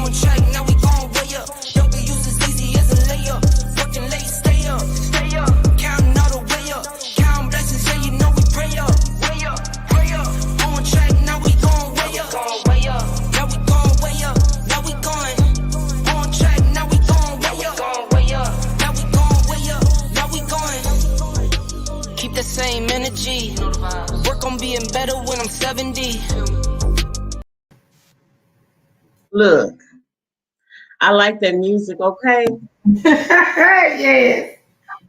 On track, now we going way up. Don't be used as easy as a layup. Working late, stay up, stay up. Counting all the way up. Counting blessings, yeah, you know we pray up. Way up, pray up. On track, now we going way up. Going way up. Now we going way up. Now we going. On track, now we going way up. Going way up. Now we going way up. Now we going. Keep the same energy. Work on being better when I'm 70. Look, I like that music, okay? Yes.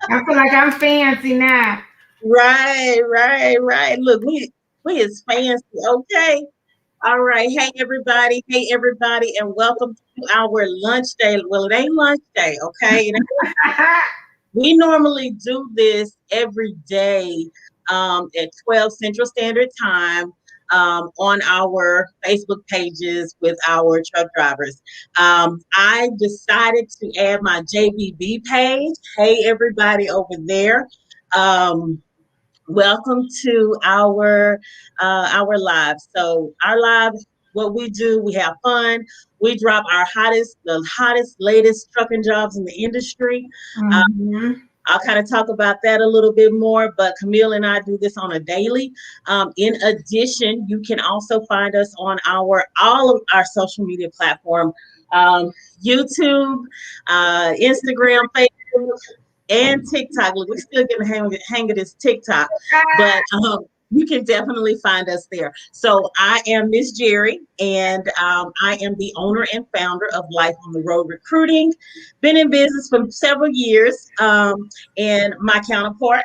I feel like I'm fancy now. Right. Look, we is fancy, okay? All right. Hey everybody, and welcome to our lunch day. Well, it ain't lunch day, okay? We normally do this every day at 12 Central Standard Time on our Facebook pages with our truck drivers. I decided to add my JBB page. Hey, everybody over there. Welcome to our live. So our live, what we do, we have fun. We drop the hottest, latest trucking jobs in the industry. I'll kind of talk about that a little bit more, but Kameel and I do this on a daily. In addition, you can also find us on all of our social media platform, YouTube, Instagram, Facebook, and TikTok. Look, we're still getting the hang of this TikTok, but you can definitely find us there. So I am Miss Jerri, and I am the owner and founder of Life on the Road Recruiting. Been in business for several years, and my counterpart.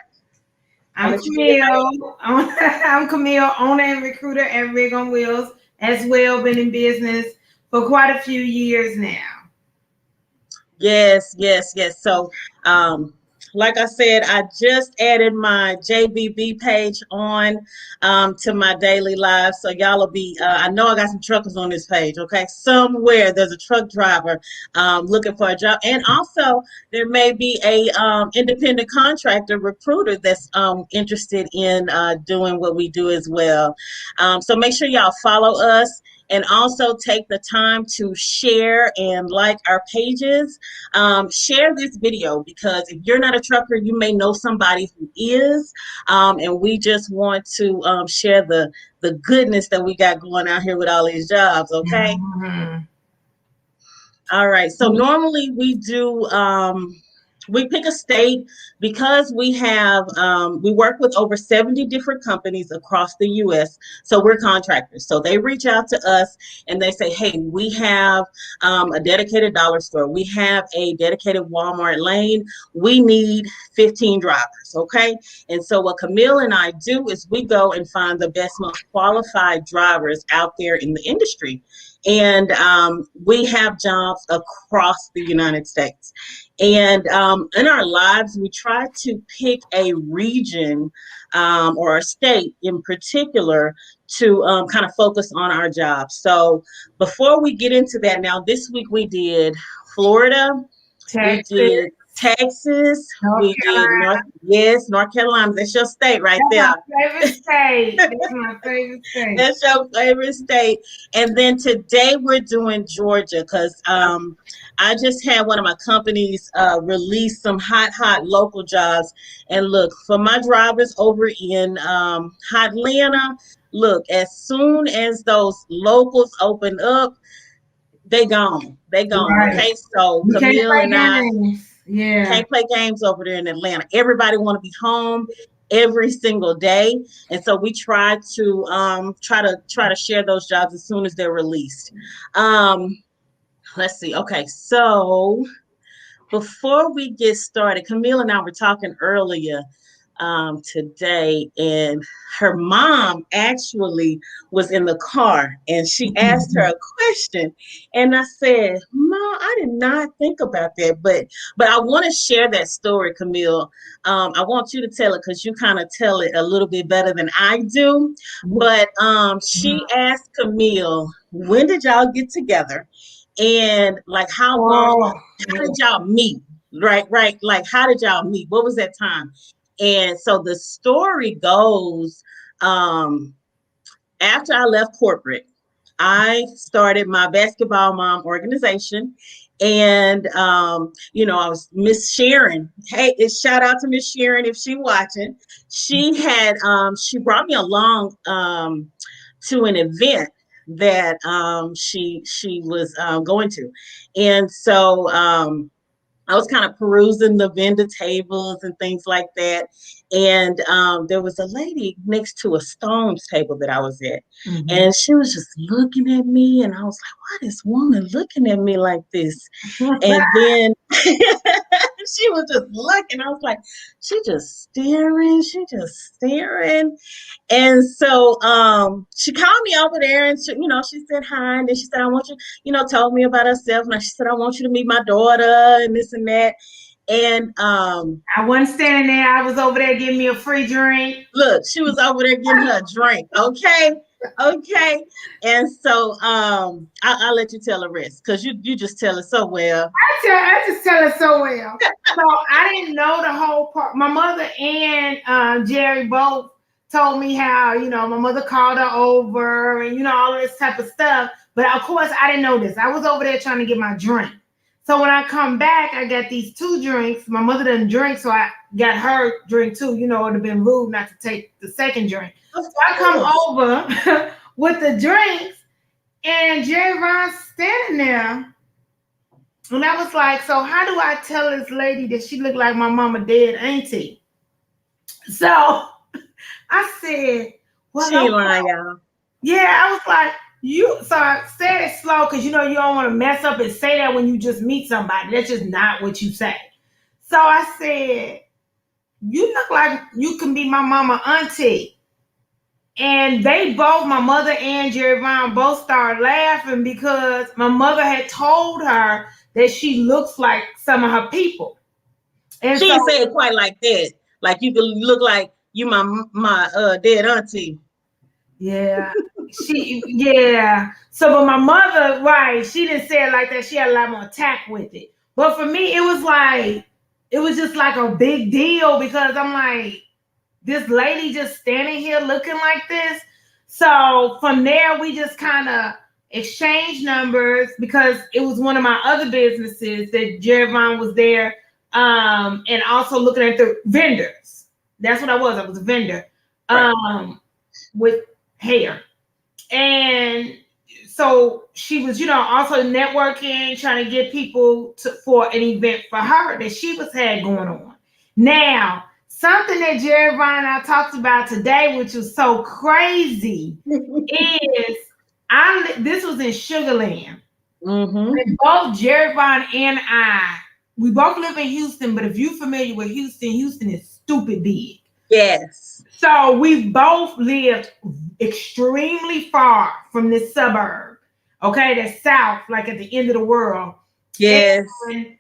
I'm Kameel. I'm Kameel, owner and recruiter at Rig on Wheels, as well. Been in business for quite a few years now. Yes. So, like I said, I just added my JBB page on to my daily live. So y'all will be, I know I got some truckers on this page, okay? Somewhere there's a truck driver looking for a job. And also there may be a independent contractor recruiter that's interested in doing what we do as well. So make sure y'all follow us. And also take the time to share and like our pages. Share this video, because if you're not a trucker, you may know somebody who is. And we just want to share the goodness that we got going out here with all these jobs, okay? All right. So normally we do, we pick a state because we have, we work with over 70 different companies across the U.S. So we're contractors. So they reach out to us and they say, hey, we have a dedicated dollar store. We have a dedicated Walmart lane. We need 15 drivers. Okay. And so what Kameel and I do is we go and find the best, most qualified drivers out there in the industry. And we have jobs across the United States. And in our lives, we try to pick a region or a state in particular to kind of focus on our jobs. So before we get into that, now this week we did Florida, Texas. We did Texas, North Carolina. That's your state right there. My favorite state. That's my favorite state. That's your favorite state. And then today we're doing Georgia, because I just had one of my companies release some hot local jobs. And look, for my drivers over in Atlanta, look, as soon as those locals open up, they gone. Right. Okay, so Kameel and I can't play games over there in Atlanta. Everybody want to be home every single day, and so we try to share those jobs as soon as they're released. Let's see. Okay, so before we get started, Kameel and I were talking earlier today, and her mom actually was in the car, and she asked her a question, and I said, Mom, I did not think about that, but I want to share that story, Kameel. I want you to tell it, because you kind of tell it a little bit better than I do. But she asked Kameel, when did y'all get together, and like how long, how did y'all meet? Right, like how did y'all meet? What was that time? And so the story goes, after I left corporate, I started my basketball mom organization. And I was Miss Sharon. Hey, shout out to Miss Sharon if she watching. She brought me along to an event that she was going to. And so I was kind of perusing the vendor tables and things like that. And there was a lady next to a Stone's table that I was at. Mhm. And she was just looking at me. And I was like, why is this woman looking at me like this? And then she was just looking. I was like, she just staring. She just staring. And so she called me over there and she said hi. And then she said, I want you, told me about herself. And she said, I want you to meet my daughter and this and that. And I wasn't standing there. I was over there getting me a free drink. look, she was over there getting her a drink. Okay. Okay. And so I'll let you tell the rest because you just tell it so well. I just tell it so well. So I didn't know the whole part. My mother and Jerry both told me how, my mother called her over and, all of this type of stuff. But of course, I didn't know this. I was over there trying to get my drink. So when I come back, I got these 2 drinks. My mother didn't drink, so I got her drink too. It would have been rude not to take the second drink. So I come over with the drinks, and Jerry Ron's standing there. And I was like, so how do I tell this lady that she looked like my mama dead auntie? So I said, well, she lying, y'all. Yeah, I was like, so I said it slow because you don't want to mess up and say that when you just meet somebody. That's just not what you say. So I said, you look like you can be my mama auntie. And they both, my mother and Jerry Vaughn, both started laughing because my mother had told her that she looks like some of her people. And she didn't say it quite like that. Like you could look like you my dead auntie. Yeah. So, but my mother, right, she didn't say it like that. She had a lot more tact with it. But for me, it was just like a big deal because I'm like, this lady just standing here looking like this. So from there, we just kind of exchanged numbers because it was one of my other businesses that Jerry Vaughn was there. And also looking at the vendors. That's what I was. I was a vendor with hair. And so she was, also networking, trying to get people for an event for her that she had going on. Now, something that Jerry Vaughn and I talked about today, which was so crazy, is this was in Sugarland. Mm-hmm. And both Jerry Vaughn and we both live in Houston, but if you're familiar with Houston, Houston is stupid big. Yes. So we both lived extremely far from this suburb. Okay, that's south, like at the end of the world. Yes. And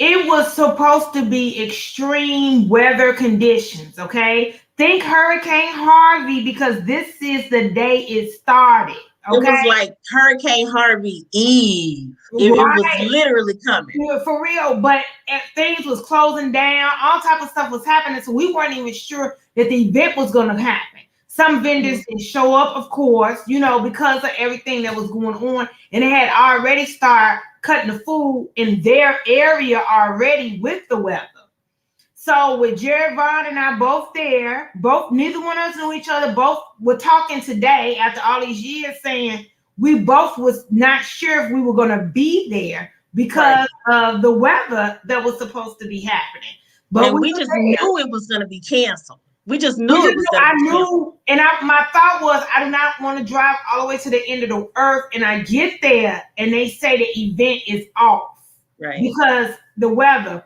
it was supposed to be extreme weather conditions. Okay, think Hurricane Harvey because this is the day it started. Okay? It was like Hurricane Harvey Eve. It was literally coming. For real, but things was closing down. All type of stuff was happening. So we weren't even sure that the event was going to happen. Some vendors didn't show up, of course, because of everything that was going on. And they had already started cutting the food in their area already with the weather. So with Jerry Vaughn and I both there, neither one of us knew each other. Both were talking today after all these years saying we both was not sure if we were going to be there because of the weather that was supposed to be happening. But we just knew it was going to be canceled. We just knew it was going to be canceled. And my thought was, I do not want to drive all the way to the end of the earth. And I get there and they say the event is off. Right. Because the weather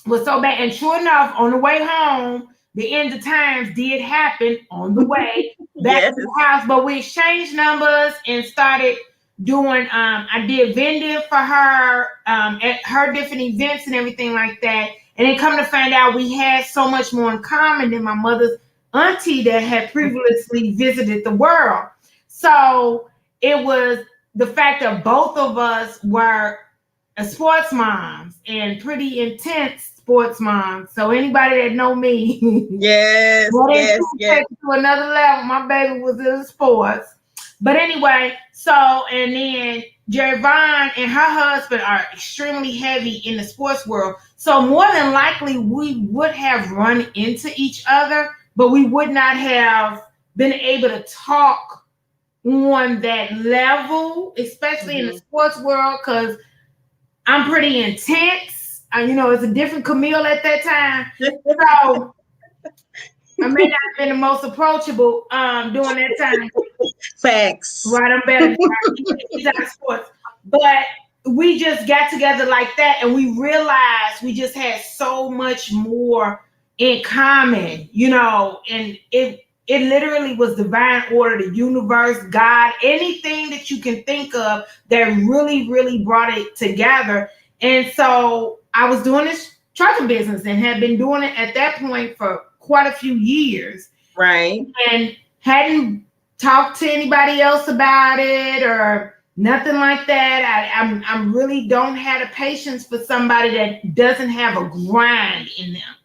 was so bad. And sure enough, on the way home, the end of times did happen on the way back to the house. But we exchanged numbers and started doing, I did vending for her at her different events and everything like that. And then come to find out we had so much more in common than my mother's auntie that had previously visited the world. So it was the fact that both of us were sports moms and pretty intense sports moms. So anybody that know me, yes, take it to another level. My baby was in sports. But anyway, so and then Jerri Vaughn and her husband are extremely heavy in the sports world. So more than likely we would have run into each other, but we would not have been able to talk on that level, especially in the sports world, because I'm pretty intense. It's a different Kameel at that time. So I may not have been the most approachable during that time. Facts. Right, I'm better. He's out of sports. But we just got together like that, and we realized we just had so much more in common, and it literally was divine order, the universe, God, anything that you can think of that really, really brought it together. And so I was doing this trucking business and had been doing it at that point for quite a few years. Right. And hadn't talked to anybody else about it or nothing like that. I really don't have the patience for somebody that doesn't have a grind in them.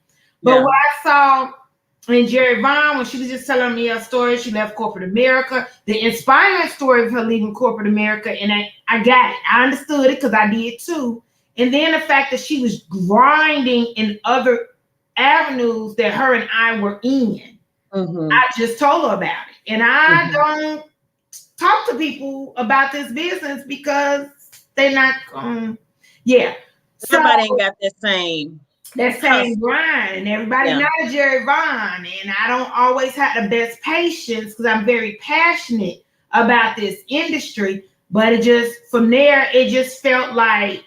But what I saw in Jerri Vaughn, when she was just telling me her story, she left corporate America, the inspiring story of her leaving corporate America, and I got it. I understood it because I did too. And then the fact that she was grinding in other avenues that her and I were in. I just told her about it. And I don't talk to people about this business because they're not Somebody ain't got that same grind, and everybody not a Jerri Vaughn, and I don't always have the best patience because I'm very passionate about this industry. But it just from there, it just felt like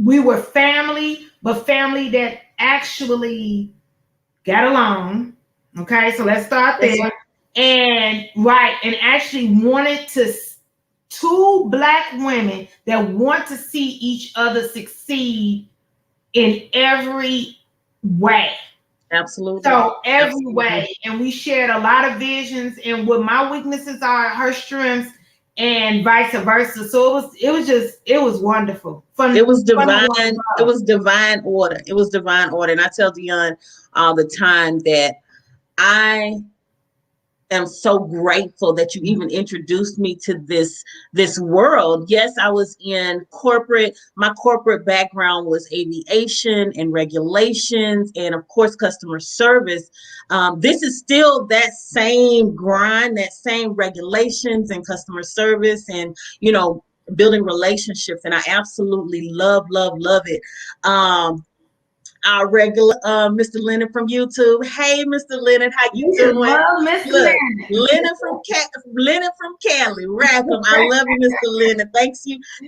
we were family, but family that actually got along. Okay, so let's start there. And actually wanted to two Black women that want to see each other succeed in every way. Absolutely. So every way. And we shared a lot of visions, and what my weaknesses are, her strengths, and vice versa. So it was wonderful. Fun. It was divine. It was divine order. It was divine order. And I tell Dion all the time that I am so grateful that you even introduced me to this world. Yes, I was in corporate. My corporate background was aviation and regulations, and of course, customer service. This is still that same grind, that same regulations and customer service, and building relationships. And I absolutely love it. Our regular Mr. Leonard from YouTube. Hey, Mr. Leonard, how you doing? Love Mr. Look, Leonard. Leonard from Cali. Rackham. I love you, Mr. Leonard.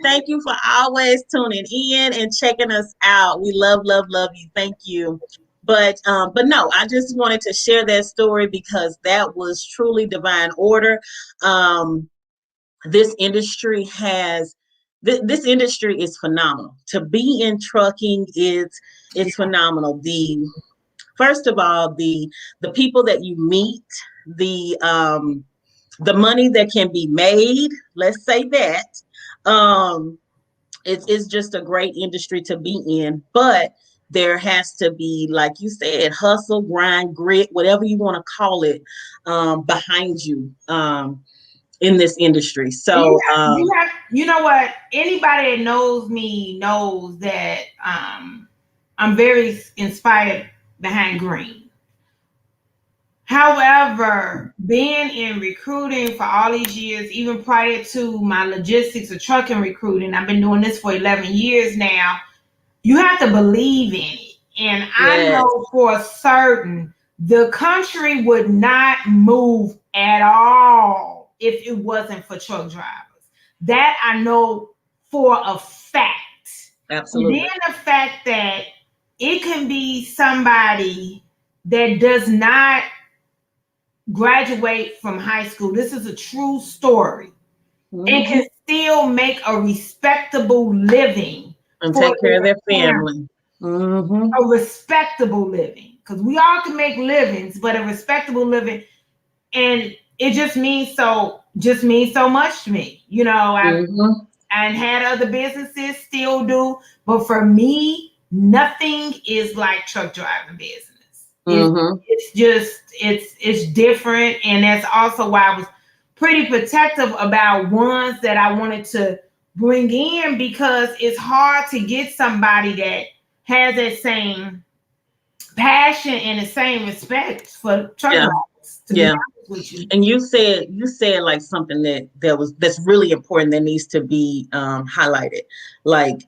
Thank you for always tuning in and checking us out. We love you. Thank you. But no, I just wanted to share that story because that was truly divine order. This industry is phenomenal. To be in trucking it's phenomenal. First of all, the people that you meet, the money that can be made, let's say that, it's just a great industry to be in. But there has to be, like you said, hustle, grind, grit, whatever you want to call it, behind you. In this industry. So you know what? Anybody that knows me knows that I'm very inspired behind green. However, being in recruiting for all these years, even prior to my logistics or trucking recruiting, I've been doing this for 11 years now. You have to believe in it. And I know for certain the country would not move at all if it wasn't for truck drivers. That I know for a fact. Absolutely. And then the fact that it can be somebody that does not graduate from high school. This is a true story. And can still make a respectable living. And take care of their family. A respectable living. Because we all can make livings, but a respectable living. And it just means so much to me. I had other businesses, still do, but for me, nothing is like truck driving business. It's different, and that's also why I was pretty protective about ones that I wanted to bring in because it's hard to get somebody that has that same passion and the same respect for truck Yeah. drivers, to be Yeah. honest with you. And you said like something that's really important that needs to be highlighted. Like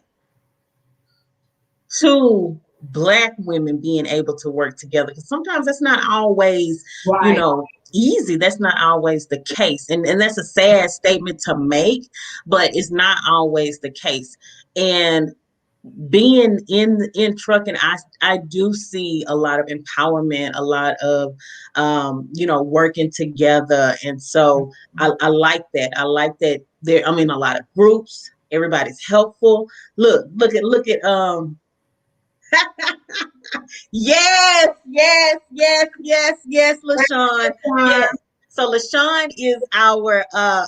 two Black women being able to work together. Because sometimes that's not always, Right. easy. That's not always the case. And that's a sad statement to make, but it's not always the case. And being in trucking, I do see a lot of empowerment, a lot of working together. And so I like that. I like that there, I mean, a lot of groups, everybody's helpful. Look at yes, yes, yes, yes, yes, LaShawn. Yes. So LaShawn is our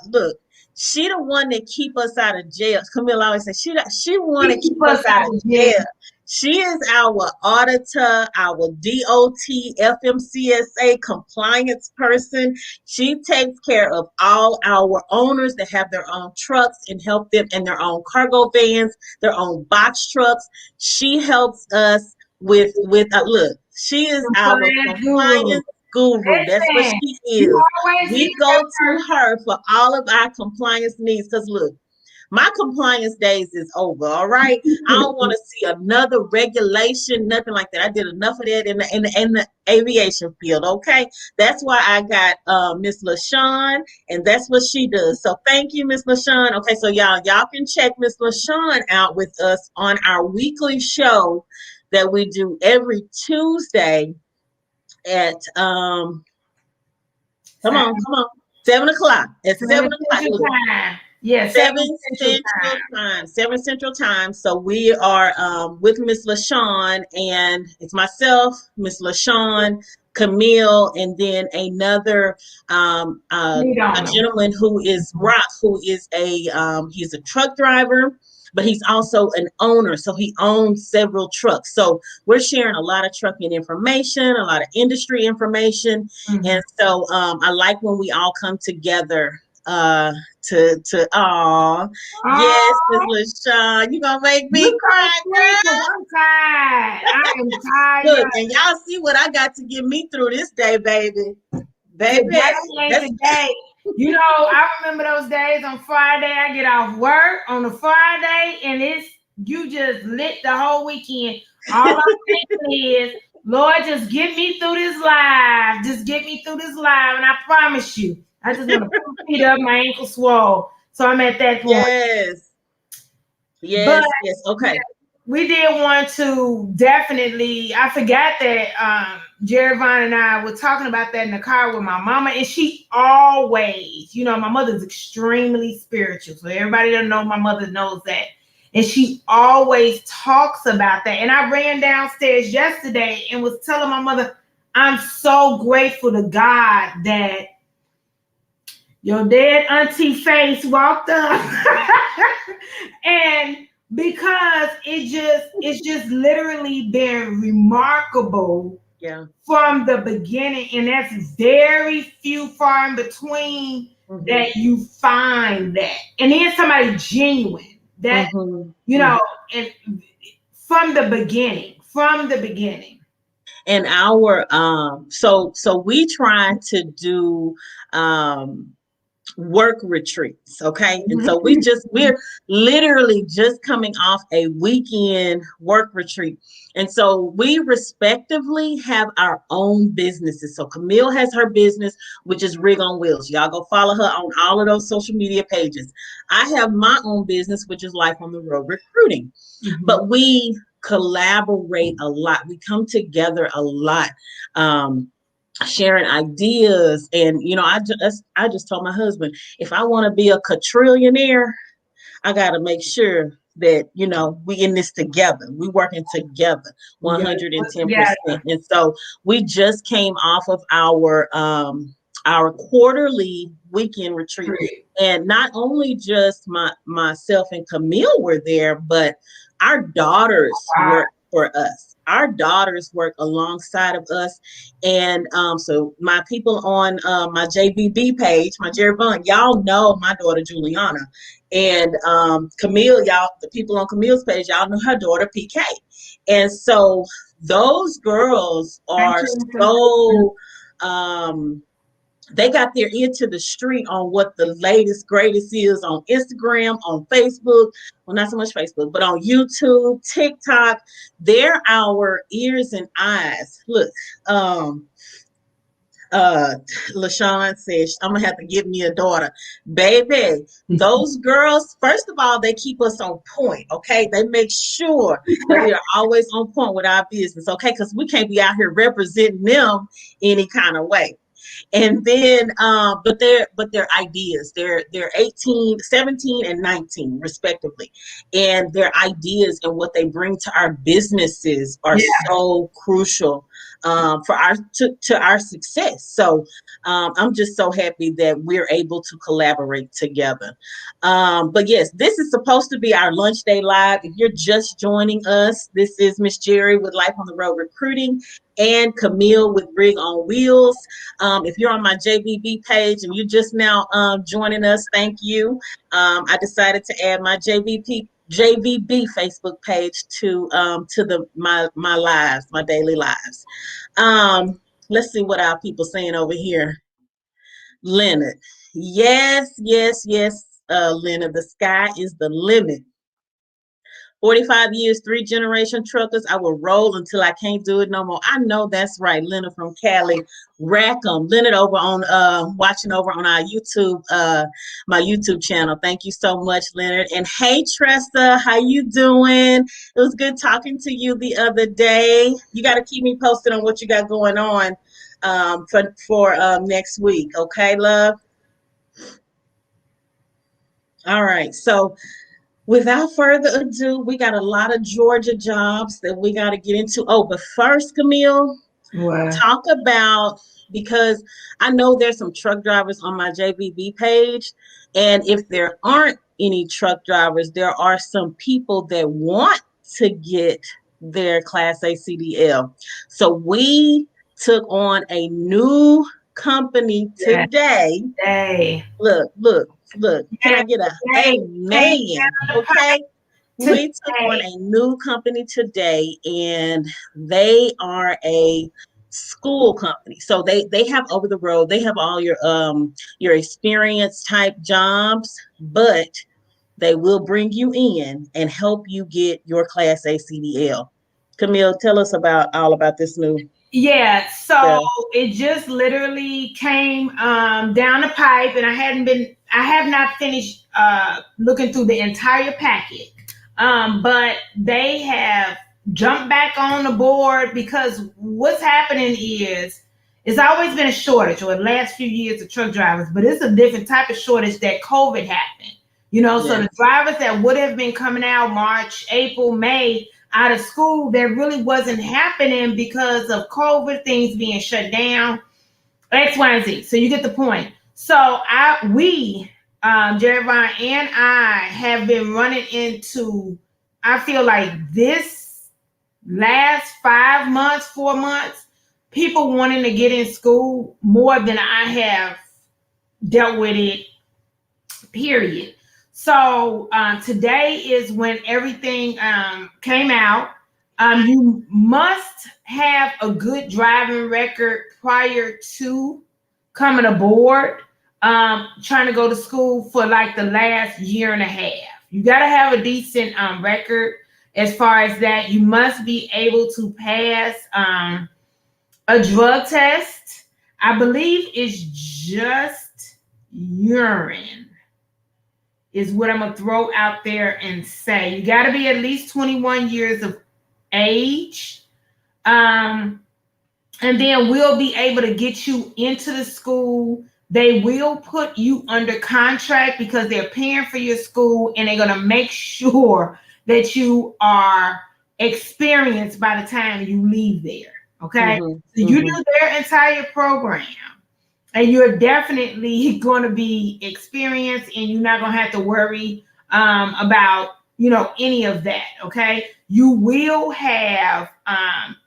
look, she the one that keep us out of jail. Camille always says she want to keep us out of jail. She is our auditor, our DOT, FMCSA compliance person. She takes care of all our owners that have their own trucks and help them in their own cargo vans, their own box trucks. She helps us with look, she is our compliance guru. That's what Listen, she you is. always We need go that to her for all of our compliance needs. Because look, my compliance days is over. All right, I don't want to see another regulation, nothing like that. I did enough of that in the aviation field. Okay, that's why I got Miss LaShawn, and that's what she does. So thank you, Miss LaShawn. Okay, so y'all can check Miss LaShawn out with us on our weekly show that we do every Tuesday at come on 7 o'clock at 7 o'clock. Central Time. Yes, 7 Central Time. So we are with Miss LaShawn, and it's myself, Miss LaShawn, Kameel, and then another a gentleman who is Brock, who is he's a truck driver, but he's also an owner. So he owns several trucks. So we're sharing a lot of trucking information, a lot of industry information. And so I like when we all come together to yes, Miss LaShawn, you gonna make me cry, girl. I'm tired. I am tired. Look, and y'all see what I got to get me through this day, baby. Today. You know, I remember those days on Friday. I get off work on a Friday, and you just lit the whole weekend. All I'm thinking is, Lord, just get me through this live. Just get me through this live, and I promise you, I just want to put my feet up, my ankle swole. So I'm at that point. Yes. Okay. We did want to definitely. I forgot that Jerri and I were talking about that in the car with my mama, and she always, my mother's extremely spiritual. So everybody that knows my mother knows that, and she always talks about that. And I ran downstairs yesterday and was telling my mother, I'm so grateful to God that your dead auntie face walked up, and because it's just literally been remarkable from the beginning, and that's very few far in between that you find that, and then somebody genuine that and from the beginning. And our so we try to do work retreats, okay? And so we're literally just coming off a weekend work retreat, and so we respectively have our own businesses. So Camille has her business, which is Rig on Wheels. Y'all go follow her on all of those social media pages. I have my own business, which is Life on the Road Recruiting. But we collaborate a lot. We come together a lot, sharing ideas. And I just told my husband, if I want to be a quadrillionaire, I got to make sure that we in this together. We working together 110%. And so we just came off of our quarterly weekend retreat, and not only just myself and Camille were there, but our daughters for us. Our daughters work alongside of us. And so my people on my JBB page, my Jerry Bond, y'all know my daughter Juliana. And Camille, y'all, the people on Camille's page, y'all know her daughter PK. And so those girls Thank are you. so they got their ear to the street on what the latest greatest is on Instagram, on Facebook. Well, not so much Facebook, but on YouTube, TikTok. They're our ears and eyes. Look, um, LaShawn says, I'm gonna have to give me a daughter. Baby, those girls, first of all, they keep us on point, okay? They make sure that we are always on point with our business, okay? Because we can't be out here representing them any kind of way. And then but their ideas, they're 18, 17, and 19 respectively, and their ideas and what they bring to our businesses are Yeah. so crucial for our success. So I'm just so happy that we're able to collaborate together. But yes, this is supposed to be our lunch day live. If you're just joining us, this is Miss Jerry with Life on the Road Recruiting and Kameel with Rig on Wheels. If you're on my JBB page and you're just now joining us, thank you. I decided to add my JVB Facebook page to my lives, my daily lives. Let's see what our people saying over here. Leonard, yes, yes, yes. Leonard, the sky is the limit. 45 years, 3-generation truckers. I will roll until I can't do it no more. I know that's right. Leonard from Cali. Rackham. Leonard over on watching over on our YouTube, my YouTube channel. Thank you so much, Leonard. And hey Tressa, how you doing? It was good talking to you the other day. You got to keep me posted on what you got going on for next week. Okay, love? All right. So without further ado, we got a lot of Georgia jobs that we got to get into. Oh, but first, Camille, What? talk about, because I know there's some truck drivers on my JVB page, and if there aren't any truck drivers, there are some people that want to get their Class A CDL. So we took on a new company Yeah. today. Hey. Look. Can I get a Hey. amen? Okay. We took on Today. a new company today, and they are a school company. So they have over the road, they have all your experience type jobs, but they will bring you in and help you get your Class A CDL. Camille, tell us all about this new Yeah, so stuff. it just literally came down the pipe, and I have not finished looking through the entire packet. But they have jumped back on the board because what's happening is it's always been a shortage or the last few years of truck drivers, but it's a different type of shortage that COVID happened. So Yeah. the drivers that would have been coming out March, April, May out of school, that really wasn't happening because of COVID, things being shut down, X, Y, and Z. So you get the point. So Jerry and I have been running into, I feel like this last 5 months, 4 months, people wanting to get in school more than I have dealt with it, period. So today is when everything came out. You must have a good driving record prior to coming aboard, trying to go to school for like the last year and a half. You got to have a decent record as far as that. You must be able to pass a drug test. I believe it's just urine is what I'm going to throw out there and say. You got to be at least 21 years of age. And then we'll be able to get you into the school. They will put you under contract because they're paying for your school, and they're going to make sure that you are experienced by the time you leave there. Okay. Mm-hmm, So you mm-hmm. do their entire program, and you're definitely going to be experienced, and you're not going to have to worry about any of that. Okay, you will have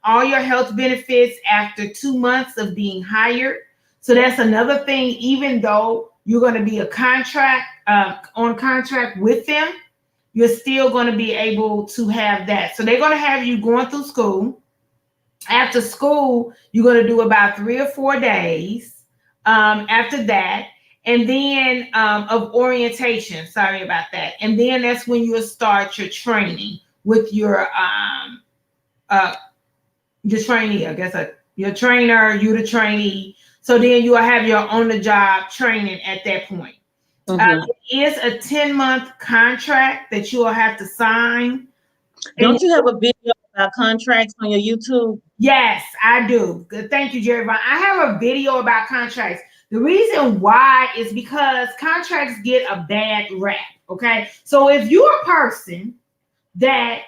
all your health benefits after 2 months of being hired. So that's another thing. Even though you're going to be a contract on contract with them, you're still going to be able to have that. So they're going to have you going through school. After school, you're going to do about 3 or 4 days after that. And then of orientation, sorry about that. And then that's when you'll start your training with your trainee, I guess, your trainer, you the trainee. So then you will have your on-the-job training at that point. It is a 10-month contract that you will have to sign. Don't you have a video about contracts on your YouTube? Yes, I do. Good. Thank you, Jerri. I have a video about contracts. The reason why is because contracts get a bad rap. Okay. So if you're a person that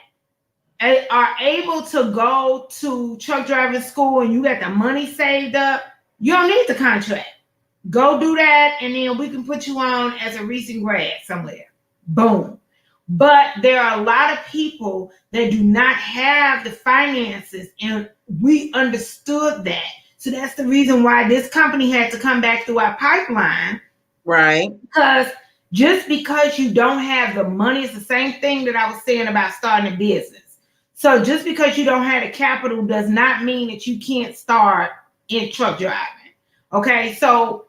are able to go to truck driving school and you got the money saved up, you don't need the contract. Go do that, and then we can put you on as a recent grad somewhere. Boom. But there are a lot of people that do not have the finances, and we understood that. So that's the reason why this company had to come back through our pipeline. Right. Because just because you don't have the money, it's the same thing that I was saying about starting a business. So just because you don't have the capital does not mean that you can't start in truck driving. Okay, so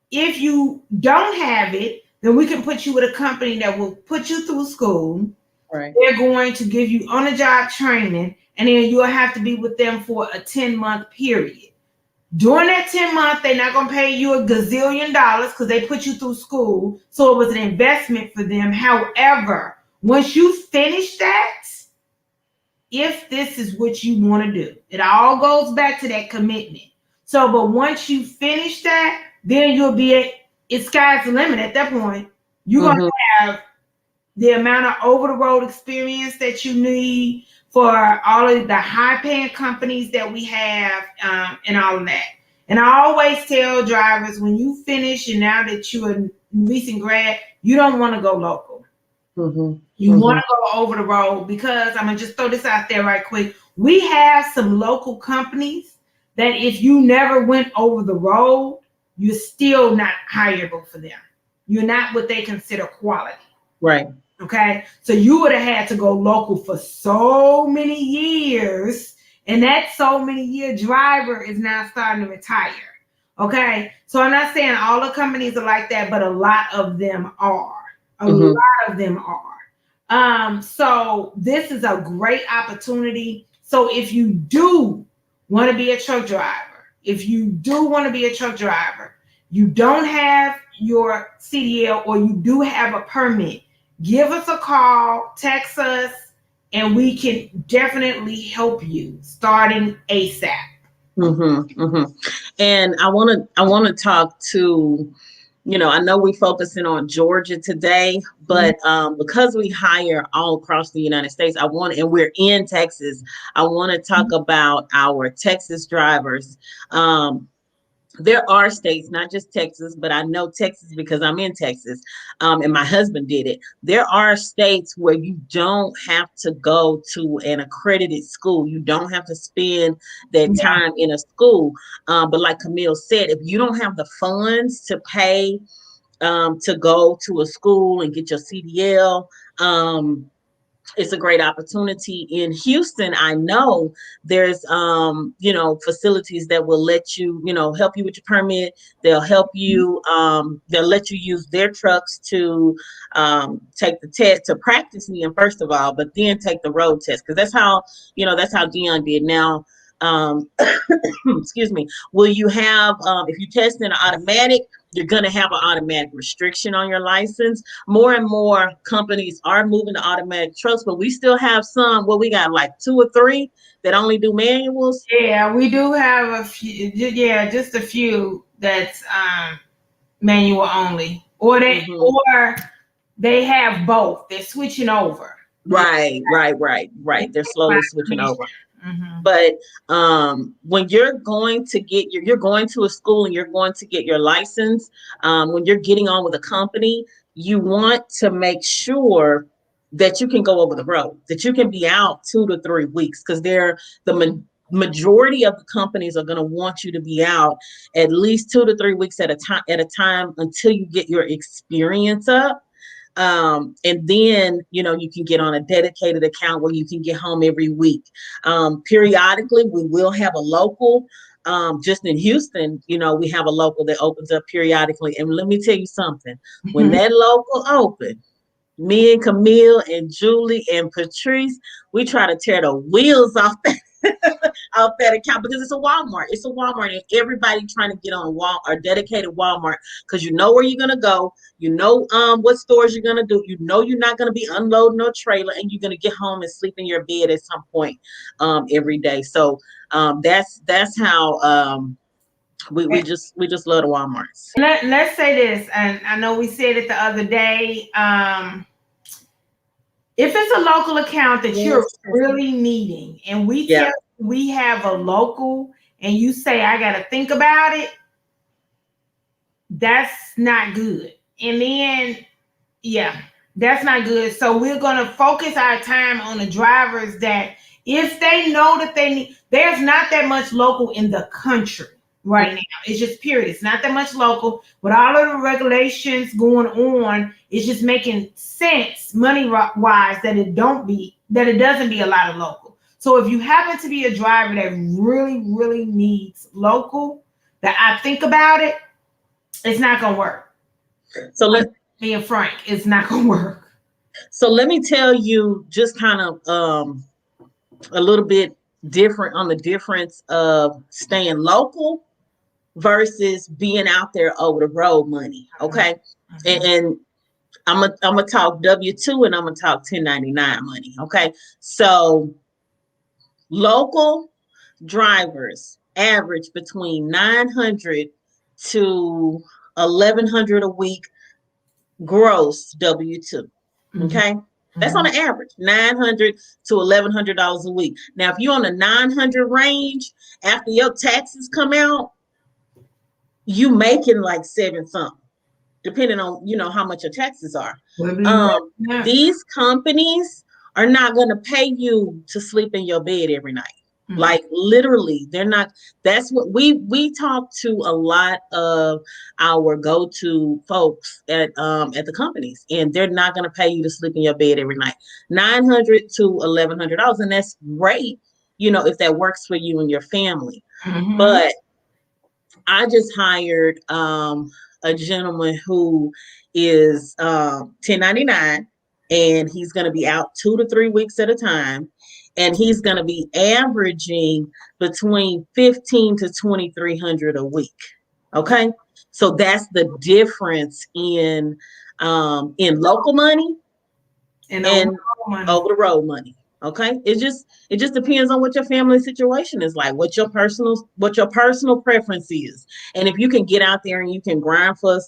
if you don't have it, then we can put you with a company that will put you through school. Right. They're going to give you on-the-job training, and then you'll have to be with them for a 10-month period. During that 10 months, they're not going to pay you a gazillion dollars because they put you through school. So it was an investment for them. However, once you finish that, if this is what you want to do, it all goes back to that commitment. So, but once you finish that, then you'll be it's sky's the limit at that point. You're going to have the amount of over-the-road experience that you need for all of the high-paying companies that we have and all of that. And I always tell drivers, when you finish and now that you're a recent grad, you don't want to go local. You want to go over the road, because I'm going to just throw this out there right quick. We have some local companies that if you never went over the road, you're still not hireable for them. You're not what they consider quality. Right. Okay. So you would have had to go local for so many years. And that so many year driver is now starting to retire. Okay. So I'm not saying all the companies are like that, but a lot of them are. A lot of them are. So this is a great opportunity. So if you do want to be a truck driver, you don't have your CDL or you do have a permit, give us a call, text us, and we can definitely help you starting ASAP. And I want to talk to, I know we're focusing on Georgia today, but because we hire all across the United States, and we're in Texas, I want to talk about our Texas drivers. There are states, not just Texas, but I know Texas because I'm in Texas, and my husband did it. There are states where you don't have to go to an accredited school. You don't have to spend that time in a school. But like Kameel said, if you don't have the funds to pay to go to a school and get your CDL, it's a great opportunity. In Houston, I know there's facilities that will let you, help you with your permit. They'll help you, they'll let you use their trucks to take the test, to practice in first of all, but then take the road test, because that's how Dion did. Now, excuse me, will you have, if you test in an automatic, you're going to have an automatic restriction on your license. More and more companies are moving to automatic trucks, but we still have some, we got like 2 or 3 that only do manuals. Yeah, we do have a few. Yeah, just a few that's manual only, or they have both. They're switching over. Right. They're slowly switching over. But when you're going to a school and you're going to get your license, when you're getting on with a company, you want to make sure that you can go over the road, that you can be out 2 to 3 weeks, because majority of the companies are going to want you to be out at least 2 to 3 weeks at a time until you get your experience up. And then, you can get on a dedicated account where you can get home every week. Periodically, we will have a local. Just in Houston, we have a local that opens up periodically. And let me tell you something, when that local opened, me and Camille and Julie and Patrice, we try to tear the wheels off that off that account, because it's a Walmart. It's a Walmart, and everybody trying to get on or dedicated Walmart, because you know where you're gonna go. You know what stores you're gonna do. You know you're not gonna be unloading no trailer, and you're gonna get home and sleep in your bed at some point every day. So that's how we just love the Walmarts. Let's say this, and I know we said it the other day. If it's a local account that you're really needing, and we tell we have a local, and you say I got to think about it, that's not good. And then, that's not good. So we're going to focus our time on the drivers that, if they know that they need, there's not that much local in the country right now. It's just period. It's not that much local. With all of the regulations going on, it's just making sense money wise that it doesn't be a lot of local. So if you happen to be a driver that really, really needs local, that I think about it, it's not gonna work. So being frank, it's not gonna work. So let me tell you just kind of a little bit different on the difference of staying local versus being out there over the road money. Okay. And I'm gonna talk W-2 and I'm gonna talk 1099 money. Okay. So local drivers average between 900 to 1100 a week gross W-2. Okay. That's on the average, $900 to $1,100 a week. Now, if you're on the 900 range, after your taxes come out, you making like 7 something, depending on how much your taxes are. These companies are not going to pay you to sleep in your bed every night. Like literally, they're not. That's what we talk to a lot of our go-to folks at the companies, and they're not going to pay you to sleep in your bed every night. $900 to $1,100, and that's great, if that works for you and your family. But I just hired a gentleman who is 1099, and he's going to be out 2 to 3 weeks at a time. And he's going to be averaging between 15 to 2,300 a week. Okay, so that's the difference in local money and over the road money. Okay, it just depends on what your family situation is like, what your personal preference is, and if you can get out there and you can grind for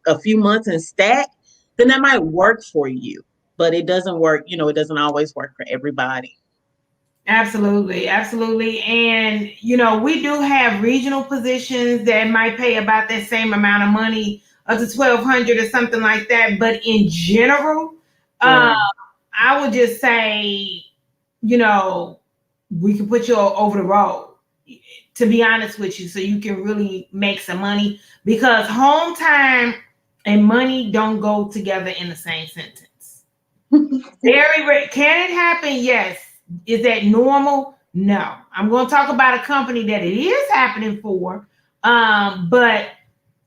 a few months and stack, then that might work for you. But it doesn't work. It doesn't always work for everybody. Absolutely. And, we do have regional positions that might pay about that same amount of money, up to $1,200 or something like that. But in general, I would just say, we can put you over the road, to be honest with you, so you can really make some money, because home time and money don't go together in the same sentence. Very rare. Can it happen? Yes. Is that normal? No. I'm going to talk about a company that it is happening for, but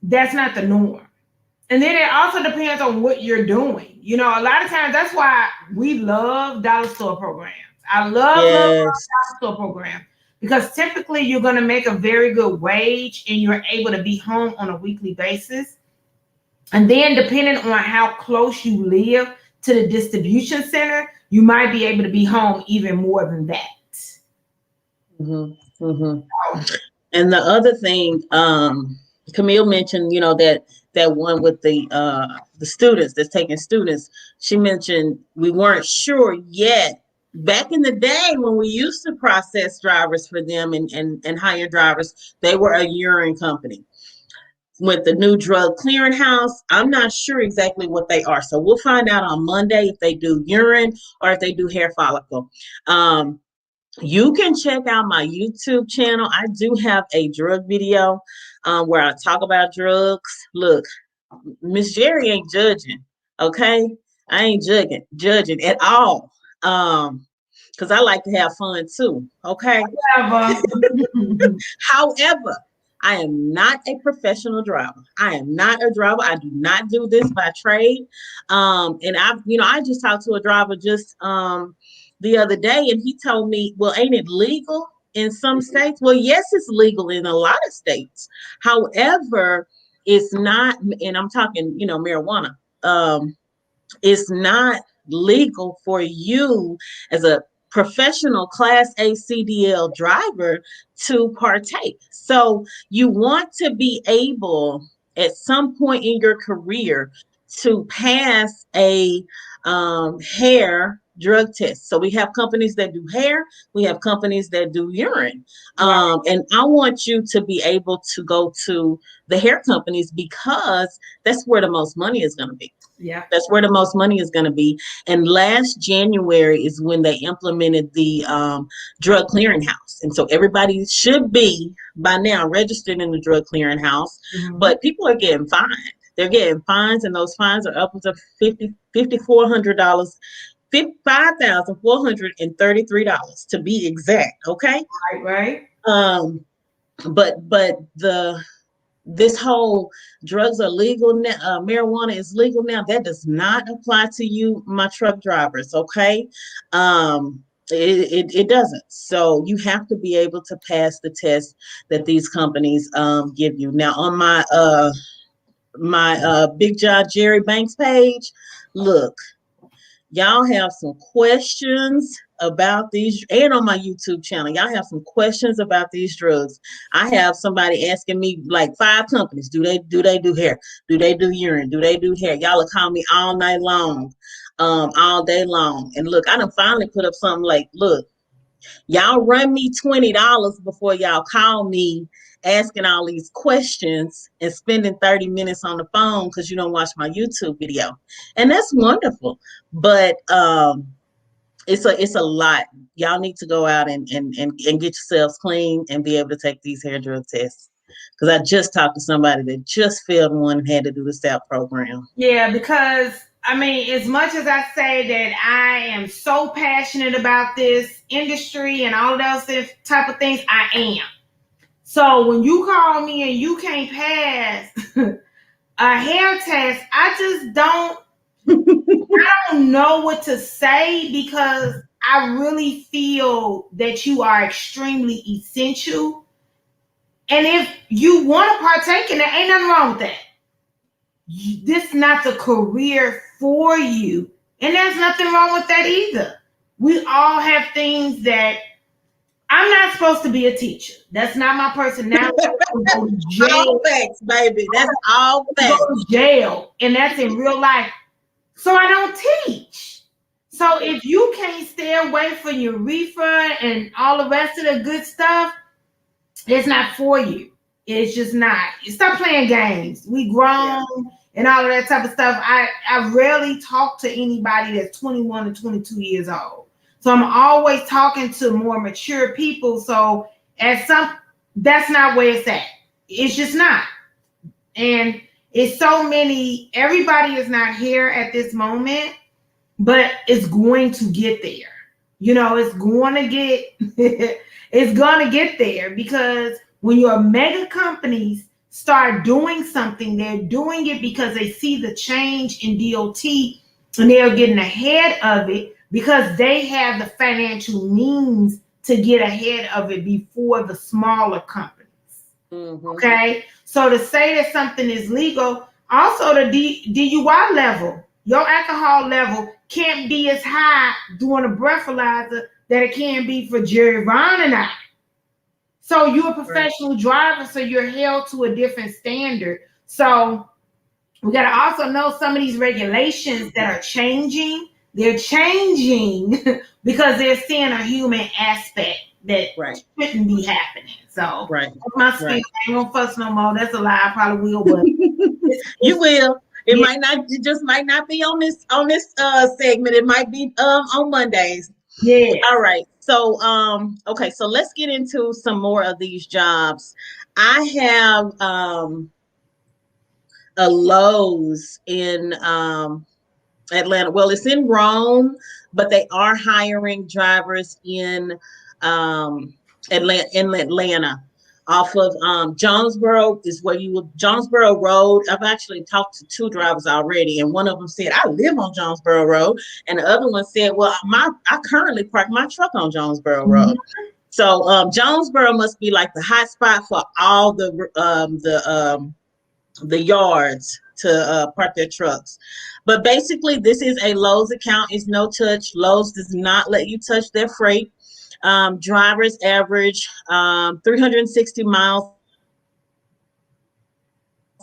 that's not the norm. And then it also depends on what you're doing. A lot of times, that's why we love dollar store programs. I love dollar store programs, because typically you're going to make a very good wage and you're able to be home on a weekly basis. And then depending on how close you live to the distribution center, you might be able to be home even more than that. And the other thing, Camille mentioned, that one with the students that's taking students. She mentioned we weren't sure yet. Back in the day when we used to process drivers for them and hire drivers, they were a urine company. with the new drug clearinghouse. I'm not sure exactly what they are. So we'll find out on Monday if they do urine or if they do hair follicle. You can check out my YouTube channel. I do have a drug video where I talk about drugs. Look, Miss Jerri ain't judging, okay? I ain't judging at all. Because I like to have fun too, okay? However, I am not a professional driver. I am not a driver. I do not do this by trade. And I just talked to a driver just the other day, and he told me, well, ain't it legal in some states? Well, yes, it's legal in a lot of states. However, it's not, and I'm talking, marijuana. It's not legal for you as a professional Class A CDL driver to partake. So you want to be able at some point in your career to pass a hair drug test. So we have companies that do hair, we have companies that do urine. And I want you to be able to go to the hair companies because that's where the most money is going to be. Yeah. That's where the most money is going to be. And last January is when they implemented the drug clearinghouse. And so everybody should be by now registered in the drug clearinghouse, but people are getting fined. They're getting fines, and those fines are upwards of $5,400, $5,433 to be exact. Okay. Right. But this whole drugs are legal now, marijuana is legal now. That does not apply to you, my truck drivers. Okay. It doesn't. So you have to be able to pass the test that these companies give you. Now on my Big John Jerry Banks page, look, y'all have some questions about these, and on my YouTube channel, y'all have some questions about these drugs. I have somebody asking me like 5 companies, do they do hair? Do they do urine? Do they do hair? Y'all will call me all night long, all day long. And look, I done finally put up something like, look, y'all run me $20 before y'all call me asking all these questions and spending 30 minutes on the phone because you don't watch my YouTube video. And that's wonderful. But it's a lot. Y'all need to go out and get yourselves clean and be able to take these hair drug tests. Because I just talked to somebody that just failed one and had to do the STAP program. Yeah, because I mean, as much as I say that I am so passionate about this industry and all those type of things, I am. So when you call me and you can't pass a hair test, I just don't know what to say, because I really feel that you are extremely essential. And if you want to partake in it, ain't nothing wrong with that. This is not the career for you. And there's nothing wrong with that either. We all have things that I'm not supposed to be a teacher. That's not my personality. Go to jail. All facts, baby. That's all facts. Go to jail. And that's in real life. So I don't teach. So if you can't stay away from your reefer and all the rest of the good stuff, it's not for you. It's just not. Stop playing games. We grown and all of that type of stuff. I rarely talk to anybody that's 21 or 22 years old. So I'm always talking to more mature people. So that's not where it's at. It's just not. And it's so many, everybody is not here at this moment, but it's going to get there. It's going to get, it's going to get there, because when your mega companies start doing something, they're doing it because they see the change in DOT and they're getting ahead of it because they have the financial means to get ahead of it before the smaller companies. Okay, so to say that something is legal, also the DUI level, your alcohol level can't be as high doing a breathalyzer that it can be for Jerri, Ron, and I. So you're a professional driver, so you're held to a different standard. So we got to also know some of these regulations that are changing. They're changing because they're seeing a human aspect that Right. shouldn't be happening. So Right. that's my spiel. Right. I ain't gonna fuss no more. That's a lie. I probably will, but You will. It yeah. might not. It just might not be on this segment. It might be on Mondays. Yes. All right. So okay. So let's get into some more of these jobs. I have a Lowe's in Atlanta. Well, it's in Rome, but they are hiring drivers in Atlanta. Off of Jonesboro is where you would Jonesboro Road. I've actually talked to two drivers already, and one of them said, I live on Jonesboro Road, and the other one said, well, I currently park my truck on Jonesboro Road. So Jonesboro must be like the hot spot for all the yards to park their trucks. But basically, this is a Lowe's account. It's no touch. Lowe's does not let you touch their freight. Drivers average 360 miles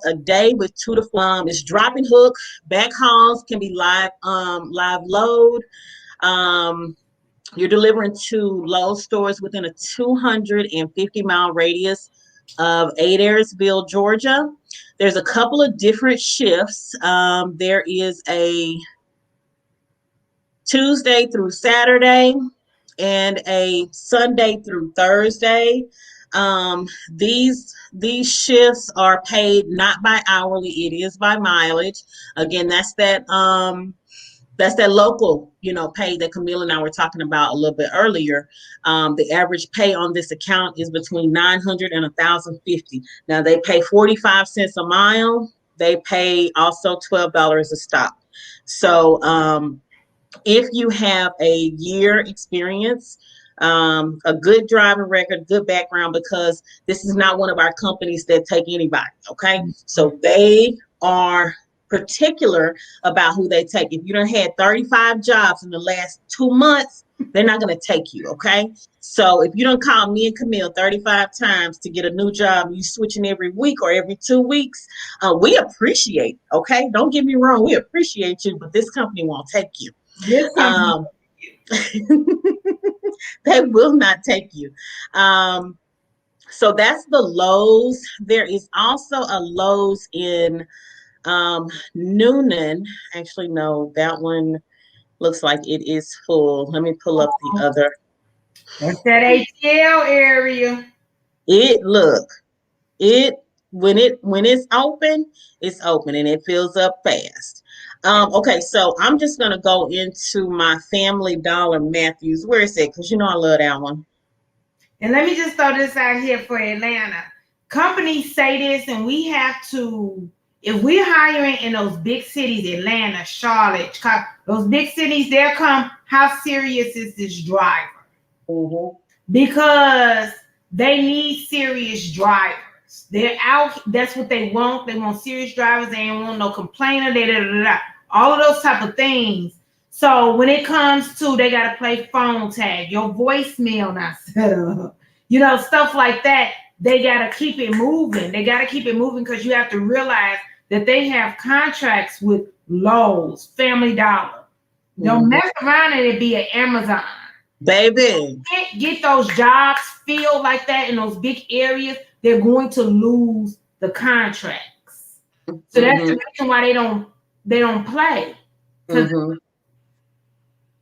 a day with 2 to 4. It's drop and hook. Back hauls can be live load. You're delivering to Lowe's stores within a 250-mile radius of Adairsville, Georgia. There's a couple of different shifts. There is a Tuesday through Saturday and a Sunday through Thursday. These shifts are paid not by hourly, it is by mileage. Again, that's that local, pay that Kameel and I were talking about a little bit earlier. The average pay on this account is between $900 and $1,050. Now they pay 45 cents a mile. They pay also $12 a stop. So if you have a year experience, a good driving record, good background, because this is not one of our companies that take anybody. Okay. So they are particular about who they take. If you done had 35 jobs in the last 2 months, they're not going to take you. Okay. So if you don't call me and Kameel 35 times to get a new job, you switching every week or every 2 weeks, we appreciate. Okay. Don't get me wrong. We appreciate you, but this company won't take you. This They will not take you. So that's the Lowe's. There is also a Lowe's in Noonan. Actually, no, that one looks like it is full. Let me pull up the other. That's that ATL area. When it's open, it's open and it fills up fast. Okay, so I'm just gonna go into my Family Dollar Matthews. Where is it? Because I love that one. And let me just throw this out here for Atlanta. Companies say this, and we have to, if we're hiring in those big cities, Atlanta, Charlotte, Chicago, those big cities, they'll come, how serious is this driver? Mm-hmm. Because they need serious drivers. They're out, that's what they want. They want serious drivers. They ain't want no complainer, all of those type of things. So when it comes to, they got to play phone tag, your voicemail not set up, stuff like that. They got to keep it moving. They got to keep it moving because you have to realize that they have contracts with Lowe's, Family Dollar. Don't mess around and it be an Amazon. Baby. You can't get those jobs filled like that in those big areas. They're going to lose the contracts. So that's the reason why they don't play. Mm-hmm.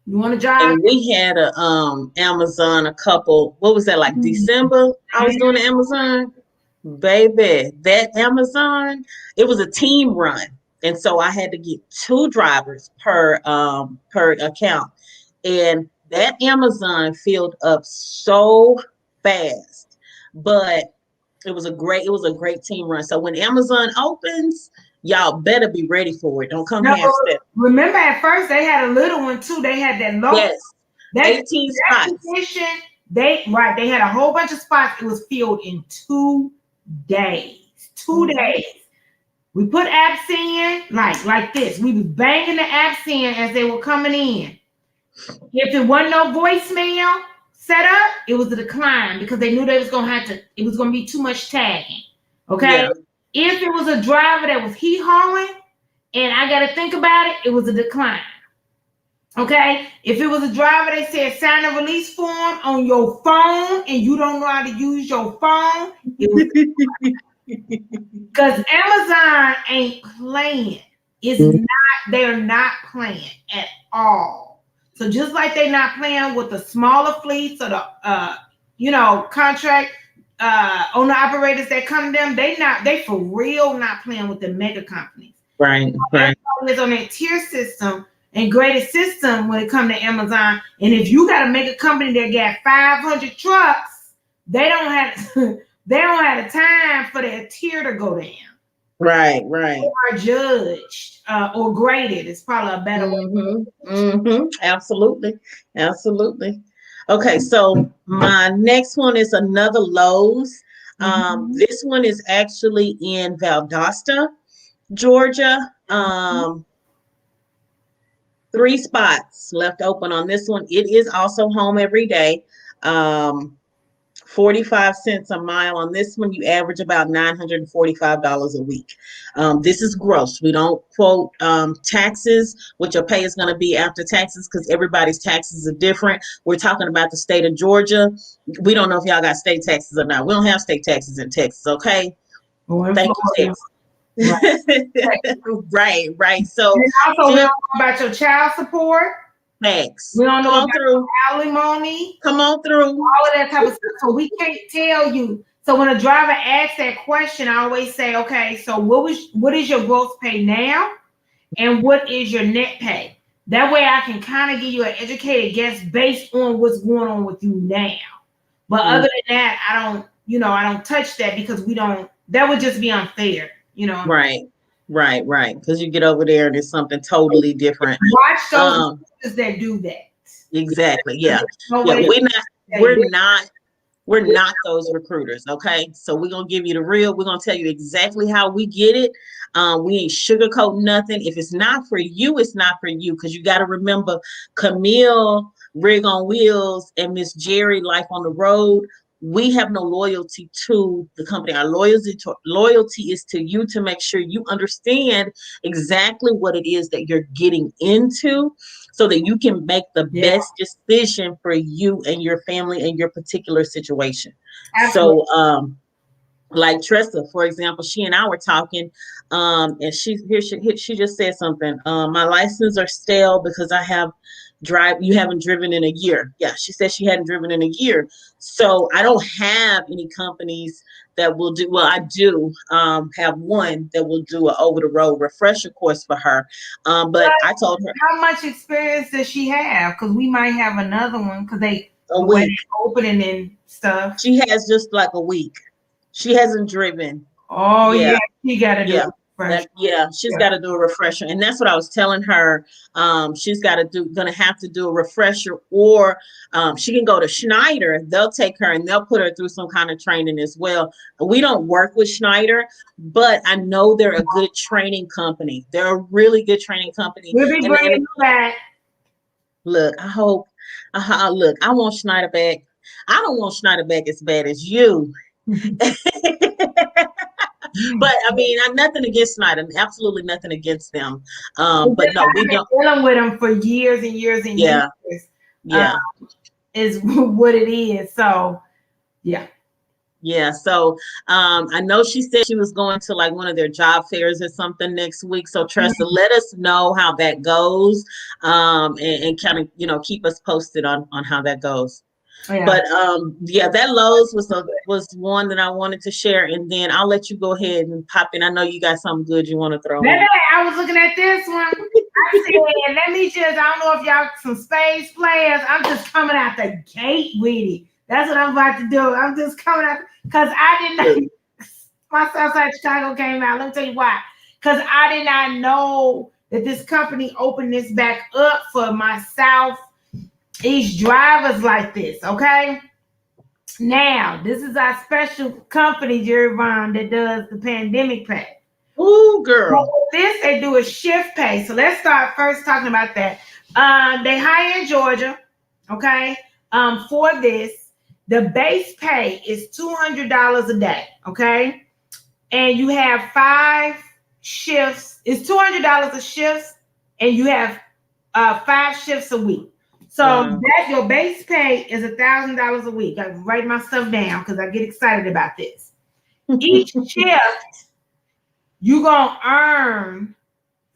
You want a job? And we had a Amazon a couple, what was that, like December? I was doing the Amazon. Baby, that Amazon, it was a team run. And so I had to get 2 drivers per account. And that Amazon filled up so fast. But it was a great team run. So when Amazon opens, y'all better be ready for it. Don't come half step. Remember, at first they had a little one too. They had that low. Yes. 18 spots. Position, they had a whole bunch of spots. It was filled in 2 days. 2 days. We put apps in like this. We was banging the apps in as they were coming in. If it wasn't no voicemail set up, it was a decline because they knew they was gonna have to. It was gonna be too much tagging. Okay. Yeah. If it was a driver that was hauling, and I got to think about it, it was a decline. Okay, if it was a driver, they said sign a release form on your phone, and you don't know how to use your phone. It was because Amazon ain't playing. It's not. They're not playing at all. So just like they're not playing with the smaller fleets or the contract owner operators that come to them, they for real not playing with the mega companies. Right. It's on that tier system and graded system when it comes to Amazon. And if you got to make a company that got 500 trucks, they don't have the time for their tier to go down. Right. They are judged or graded. It's probably a better way. Absolutely. Okay, so my next one is another Lowe's. This one is actually in Valdosta, Georgia. 3 spots left open on this one. It is also home every day. 45 cents a mile on this one. You average about $945 a week. This is gross. We don't quote taxes, what your pay is going to be after taxes, because everybody's taxes are different. We're talking about the state of Georgia. We don't know if y'all got state taxes or not. We don't have state taxes in Texas, okay? Thank you, Texas. Right. So and also, we don't know about your child support. Thanks. We don't know about alimony. Come on through. All of that type of stuff. So we can't tell you. So when a driver asks that question, I always say, okay, so what is your gross pay now? And what is your net pay? That way I can kind of give you an educated guess based on what's going on with you now. But other than that, I don't touch that because that would just be unfair, Right. Because you get over there and it's something totally different. Watch those that do that. Exactly. Yeah. We're not those recruiters. Okay. So we're gonna give you the real. We're gonna tell you exactly how we get it. We ain't sugarcoat nothing. If it's not for you, it's not for you. Because you got to remember, Kameel, Rig on Wheels, and Miss Jerri, Life on the Road. We have no loyalty to the company. Our loyalty is to you, to make sure you understand exactly what it is that you're getting into, so that you can make the best decision for you and your family and your particular situation. Absolutely. So, like Tressa, for example, she and I were talking, and she just said something. My license are stale because you haven't driven in a year. Yeah, she said she hadn't driven in a year. So I don't have any companies that will do, well, I do have one that will do an over-the-road refresher course for her. But I told her. How much experience does she have? Because we might have another one, because the way they opening and stuff. She has just like a week. She hasn't driven. Oh, yeah. She got to do it. She's got to do a refresher, and that's what I was telling her. She's gonna have to do a refresher, or she can go to Schneider. They'll take her and they'll put her through some kind of training as well. We don't work with Schneider, but I know they're a good training company. They're a really good training company. We'll be bringing you back. Look, I hope. Look, I want Schneider back. I don't want Schneider back as bad as you. But I mean, I'm nothing against Schneider. Absolutely nothing against them. But no, we don't. Dealing with them for years and years and years. Is what it is. So, yeah. So, I know she said she was going to like one of their job fairs or something next week. So, Tressa, let us know how that goes, and kind of keep us posted on how that goes. Yeah. But that Lowe's was one that I wanted to share, and then I'll let you go ahead and pop in. I know you got something good you want to throw in. I was looking at this one. I said, I don't know if y'all some space players. I'm just coming out the gate with it. That's what I'm about to do. I'm just coming out because I didn't know my Southside Chicago came out. Let me tell you why. Because I did not know that this company opened this back up for my Southeast drivers like this, okay? Now, this is our special company, Jerri Vaughn, that does the pandemic pay. Ooh, girl. So this, they do a shift pay. So let's start first talking about that. They hire in Georgia, okay? For this, the base pay is $200 a day, okay? And you have 5 shifts. It's $200 a shift, and you have 5 shifts a week. So Wow. that your base pay is $1,000 a week. I write my stuff down because I get excited about this. Each shift, you're gonna earn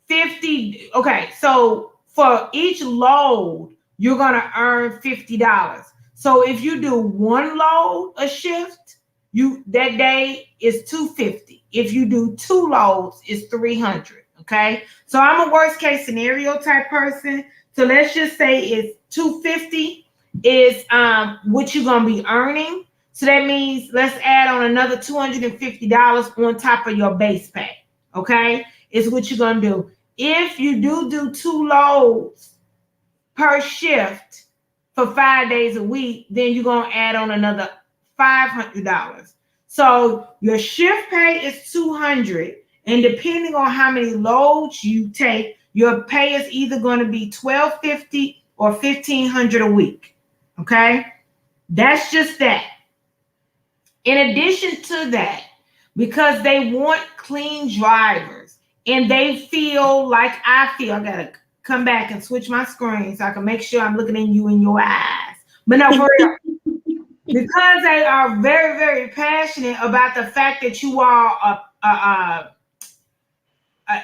50. Okay, so for each load, you're gonna earn $50. So if you do one load a shift, that day is $250. If you do 2 loads, it's $300. Okay, so I'm a worst case scenario type person. So let's just say it's $250 is what you're gonna be earning. So that means let's add on another $250 on top of your base pay. Okay, is what you're gonna do. If you do 2 loads per shift for 5 days a week, then you're gonna add on another $500. So your shift pay is $200, and depending on how many loads you take, your pay is either going to be $1,250 or $1,500 a week. Okay, that's just that. In addition to that, because they want clean drivers, and they feel like I feel, I gotta come back and switch my screen so I can make sure I'm looking in you in your eyes. But no, for real. Because they are very, very passionate about the fact that you are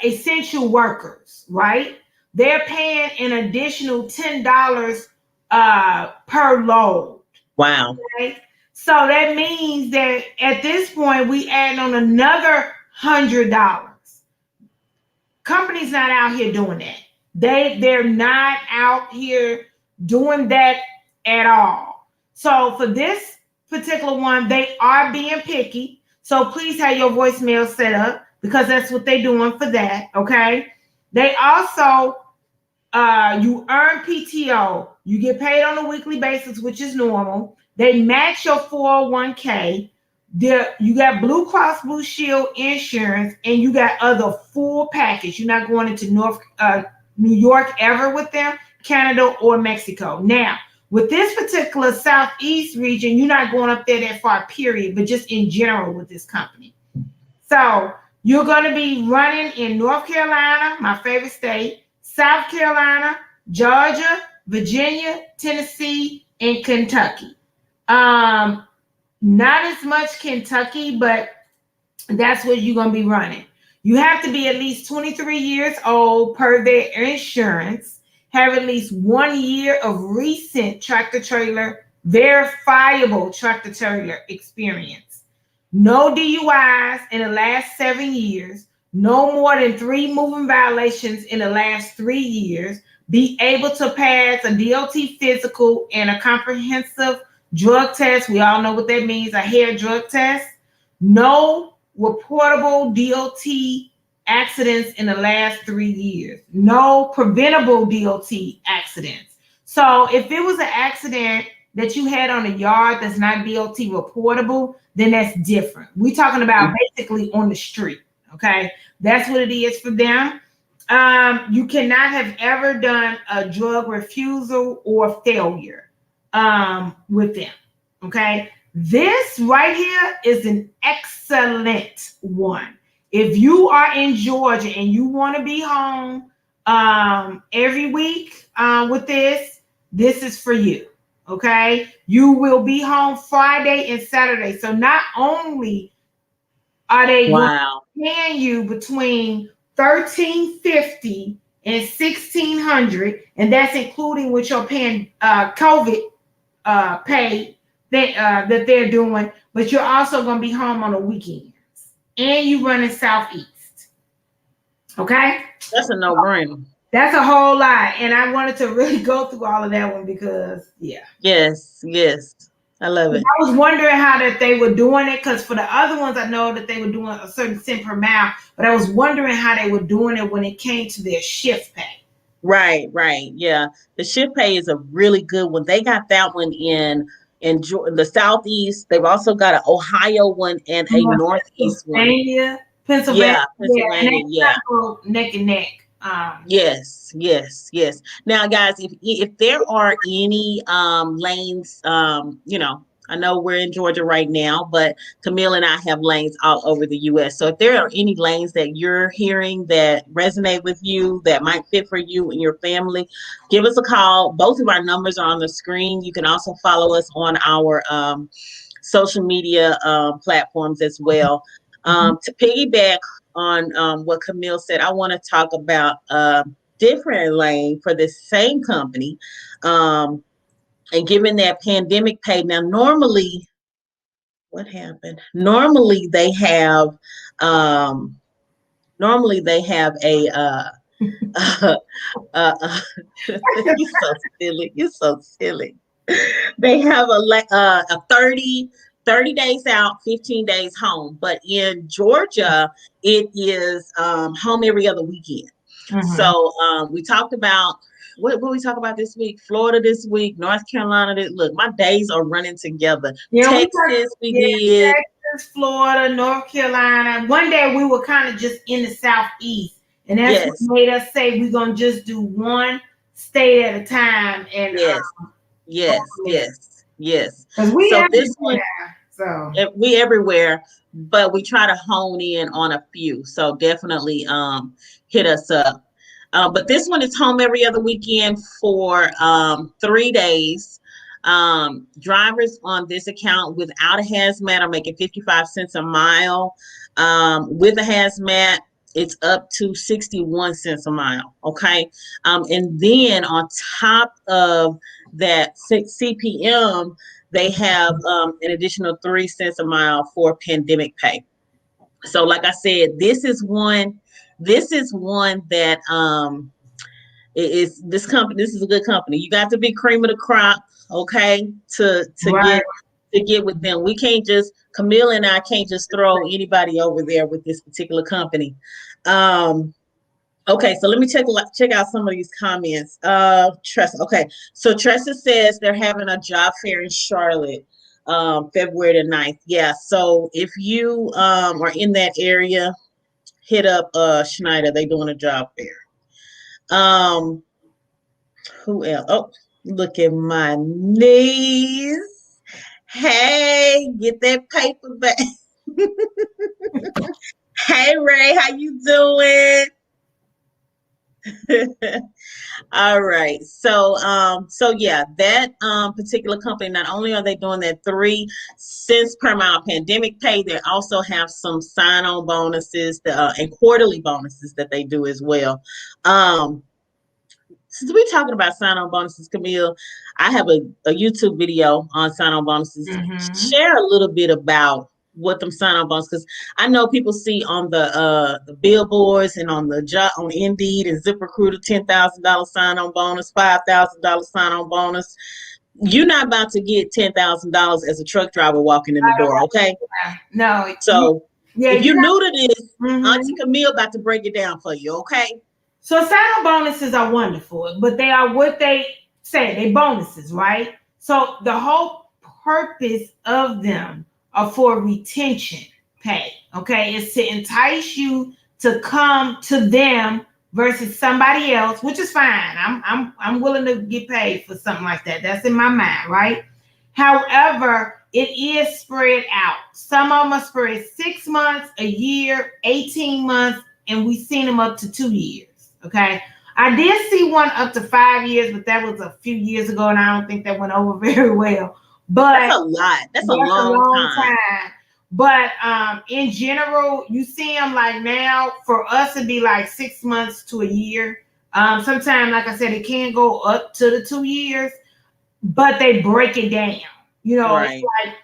essential workers, right? They're paying an additional $10 per load. Wow. Okay? So that means that at this point, we add on another $100. Company's not out here doing that. They're not out here doing that at all. So for this particular one, they are being picky. So please have your voicemail set up because that's what they're doing for that. Okay. They also you earn PTO. You get paid on a weekly basis, which is normal. They match your 401k. You got Blue Cross Blue Shield insurance, and you got other full package. You're not going into New York ever with them, Canada or Mexico. Now, with this particular Southeast region, you're not going up there that far, period, but just in general with this company. So you're going to be running in North Carolina, my favorite state, South Carolina, Georgia, Virginia, Tennessee, and Kentucky. Not as much Kentucky, but that's what you're going to be running. You have to be at least 23 years old per their insurance, have at least 1 year of recent tractor trailer, verifiable tractor trailer experience. No DUIs in the last 7 years, no more than 3 moving violations in the last 3 years, be able to pass a DOT physical and a comprehensive drug test. We all know what that means, a hair drug test. No reportable DOT accidents in the last 3 years. No preventable DOT accidents. So if it was an accident that you had on a yard that's not DOT reportable, then that's different. We're talking about basically on the street. Okay, that's what it is for them. You cannot have ever done a drug refusal or failure with them. Okay, this right here is an excellent one. If you are in Georgia and you want to be home every week with this is for you. Okay, you will be home Friday and Saturday. So not only are they paying you between $1,350 and $1,600, and that's including what you're paying COVID pay that they're doing, but you're also going to be home on the weekends, and you running Southeast. Okay, that's a no-brainer. That's a whole lot, and I wanted to really go through all of that one because, yeah. Yes, I love it. I was wondering how that they were doing it, because for the other ones, I know that they were doing a certain cent per mile, but I was wondering how they were doing it when it came to their shift pay. Right. Yeah, the shift pay is a really good one. They got that one in the Southeast. They've also got an Ohio one and a Northeast one. Pennsylvania. Yeah, Pennsylvania. Yeah, go neck and neck. Yes. Now, guys, if there are any lanes, I know we're in Georgia right now, but Camille and I have lanes all over the U.S. So if there are any lanes that you're hearing that resonate with you, that might fit for you and your family, give us a call. Both of our numbers are on the screen. You can also follow us on our social media platforms as well. To piggyback on what Camille said, I want to talk about a different lane for this same company. And given that pandemic pay, now normally, what happened? Normally they have a you're so silly. You're so silly. They have a 30 days out, 15 days home. But in Georgia, it is home every other weekend. So we talked about what we talk about this week? Florida this week, North Carolina. Look, my days are running together. Yeah, Texas, we did. Texas, Florida, North Carolina. One day we were kind of just in the southeast, and that's what made us say we're gonna just do one state at a time. And yes. Because we So everywhere. this one, so we everywhere, but we try to hone in on a few. So definitely hit us up. But this one is home every other weekend for 3 days. Drivers on this account without a hazmat are making 55 cents a mile. With a hazmat, it's up to 61 cents a mile. Okay. And then on top of that CPM, they have an additional 3 cents a mile for pandemic pay. So like I said, this is one that this company, this is a good company. You got to be cream of the crop, okay, to get with them. We can't just, Camille and I can't just throw anybody over there with this particular company. Okay, so let me check out some of these comments. Tressa. Okay, so Tressa says they're having a job fair in Charlotte, February the 9th. Yeah, so if you are in that area, hit up Schneider. They doing a job fair. Who else? Oh, look at my niece. Hey, get that paper back. Hey Ray, how you doing? All right. So yeah, that particular company, not only are they doing that 3 cents per mile pandemic pay, they also have some sign-on bonuses and quarterly bonuses that they do as well. Since we're talking about sign-on bonuses, Camille, I have a YouTube video on sign-on bonuses. Share a little bit about what them sign-on bonuses, because I know people see on the billboards and on the job on Indeed and ZipRecruiter, $10,000 sign-on bonus, $5,000 sign-on bonus. You're not about to get $10,000 as a truck driver walking in the door, okay? No. So if you're new to this, Auntie Kameel about to break it down for you, okay? So sign-on bonuses are wonderful, but they are what they say, they bonuses, right? So the whole purpose of them are for retention pay, okay? It's to entice you to come to them versus somebody else, which is fine. I'm willing to get paid for something like that. That's in my mind, right? However, it is spread out. Some of them are spread 6 months, a year, 18 months, and we've seen them up to 2 years. Okay. I did see one up to 5 years, but that was a few years ago, and I don't think that went over very well. But that's a lot. That's a long time. But in general, you see them like now, for us it'd be like 6 months to a year. Sometimes, like I said, it can go up to the 2 years, but they break it down. You know, It's like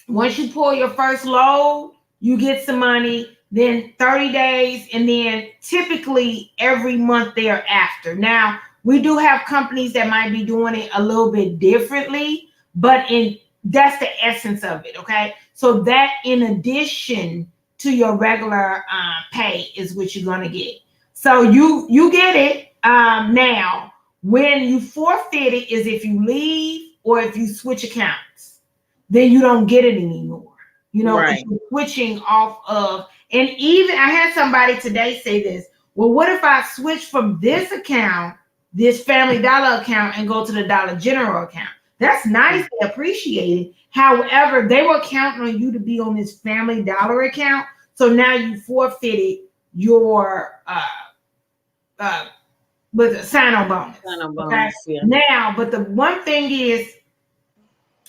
once you pull your first load, you get some money. Then 30 days, and then typically every month thereafter. Now, we do have companies that might be doing it a little bit differently, but that's the essence of it, okay? So that in addition to your regular pay is what you're going to get. So you get it. Now, when you forfeit it is if you leave or if you switch accounts. Then you don't get it anymore. You know, if you're switching off of. And even I had somebody today say this. Well, what if I switch from this account, this Family Dollar account, and go to the Dollar General account? That's nice. They appreciate it. However, they were counting on you to be on this Family Dollar account. So now you forfeited your with a sign-on bonus. Sign-on Okay. bonus, yeah. Now, but the one thing is,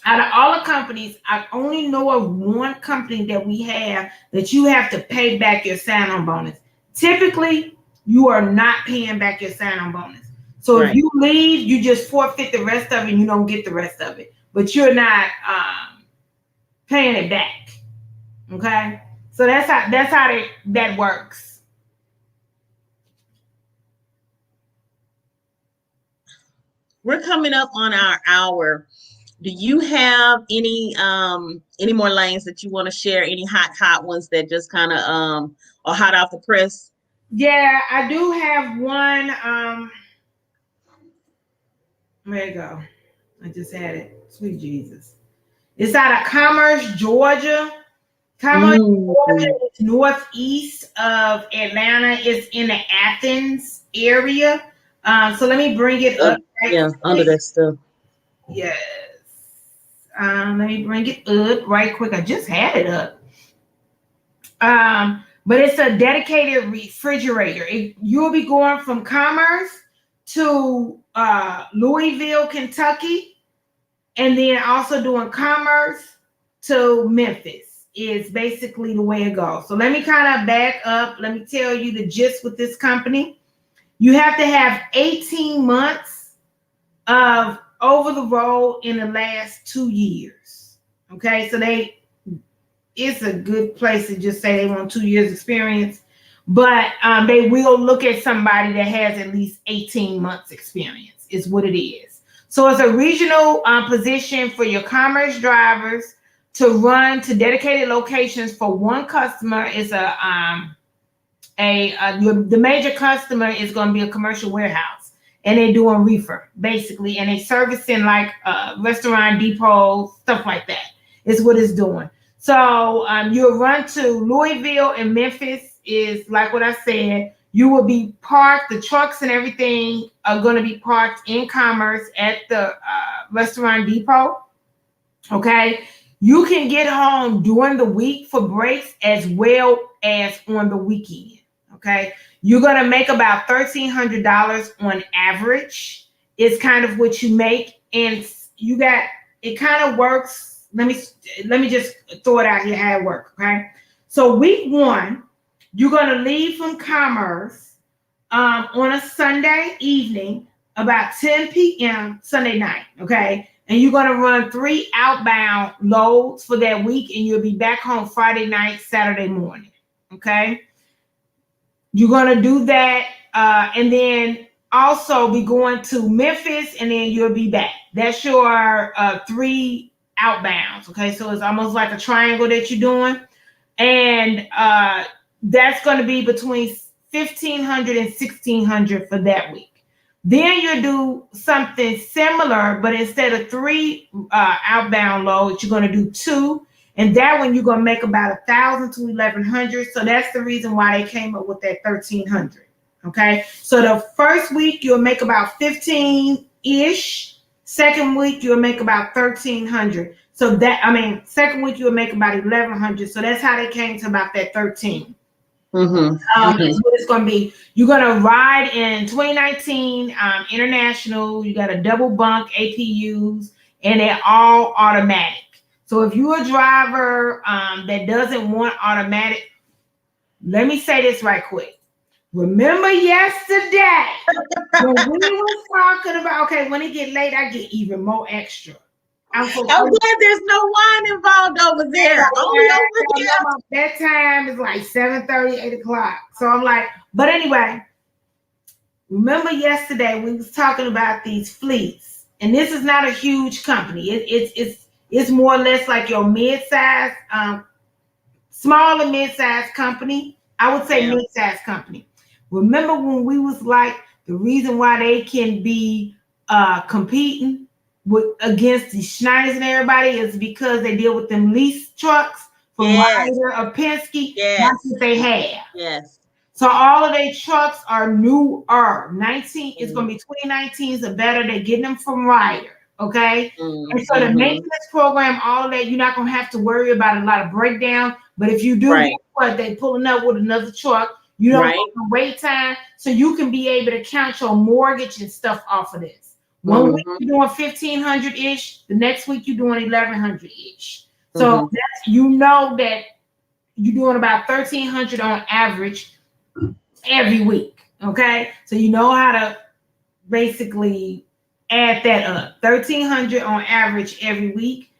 out of all the companies, I only know of one company that we have that you have to pay back your sign-on bonus. Typically, you are not paying back your sign-on bonus. So if you leave, you just forfeit the rest of it and you don't get the rest of it. But you're not paying it back. Okay? So that's how that works. We're coming up on our hour. Do you have any more lanes that you want to share? Any hot ones that just kind of are hot off the press? Yeah, I do have one. There you go. I just had it. Sweet Jesus. It's out of Commerce, Georgia. Commerce, Georgia is northeast of Atlanta. It's in the Athens area. So let me bring it up. Yeah, under that stuff. Yes. Let me bring it up right quick. I just had it up. But it's a dedicated refrigerator. You'll be going from Commerce to Louisville, Kentucky, and then also doing Commerce to Memphis is basically the way it goes. So let me kind of back up. Let me tell you the gist with this company. You have to have 18 months of over the road in the last 2 years. Okay, so it's a good place to just say they want 2 years experience, but they will look at somebody that has at least 18 months experience is what it is. So it's a regional position for your Commerce drivers to run to dedicated locations for one customer. Is the major customer is going to be a commercial warehouse, and they're doing reefer basically, and they servicing like restaurant depots, stuff like that is what it's doing. So you'll run to Louisville and Memphis is like what I said. You will be parked. The trucks and everything are going to be parked in Commerce at the restaurant depot. Okay. You can get home during the week for breaks as well as on the weekend. Okay. You're going to make about $1,300 on average. It's kind of what you make. And it kind of works. Let me just throw it out here how it works. Okay. So week 1, you're going to leave from Commerce on a Sunday evening about 10 p.m. Sunday night. Okay. And you're going to run 3 outbound loads for that week, and you'll be back home Friday night, Saturday morning. Okay. You're going to do that. And then also be going to Memphis, and then you'll be back. That's your 3 outbounds. Okay. So it's almost like a triangle that you're doing. And that's going to be between $1,500 and $1,600 for that week. Then you do something similar, but instead of 3 outbound loads, you're going to do 2. And that one, you're going to make about $1,000 to $1,100. So that's the reason why they came up with that $1,300. Okay. So the first week, you'll make about 15-ish. Second week, you'll make about $1,300. So second week, you'll make about $1,100. So that's how they came to about that 13. Is what it's going to be. You're going to ride in 2019 International. You got a double bunk APUs, and they're all automatic. So if you're a driver that doesn't want automatic, let me say this right quick. Remember yesterday when we was talking about, okay, when it get late, I get even more extra. I'm glad there's no wine involved over there. Only over here. That time is like 7:30, 8 o'clock. So I'm like, but anyway, remember yesterday we was talking about these fleets, and this is not a huge company. It's more or less like your mid-size, small and mid-size company. I would say mid-size company. Remember when we was like, the reason why they can be competing against the Schneiders and everybody is because they deal with them lease trucks from Ryder or Penske. That's what they have. Yes. So all of their trucks are newer. It's going to be 2019s or better. They're getting them from Ryder. Okay. And so the Mm-hmm. maintenance program, all of that, you're not gonna have to worry about a lot of breakdown. But if you do, Right. guess what? They pulling up with another truck. You don't Right. go to wait time, so you can be able to count your mortgage and stuff off of this. One week Mm-hmm. you're doing 1,500 ish. The next week you're doing 1,100 ish. So Mm-hmm. that's, you know, that you're doing about 1,300 on average every week. Okay, so you know how to basically add that up. 1,300 on average every week.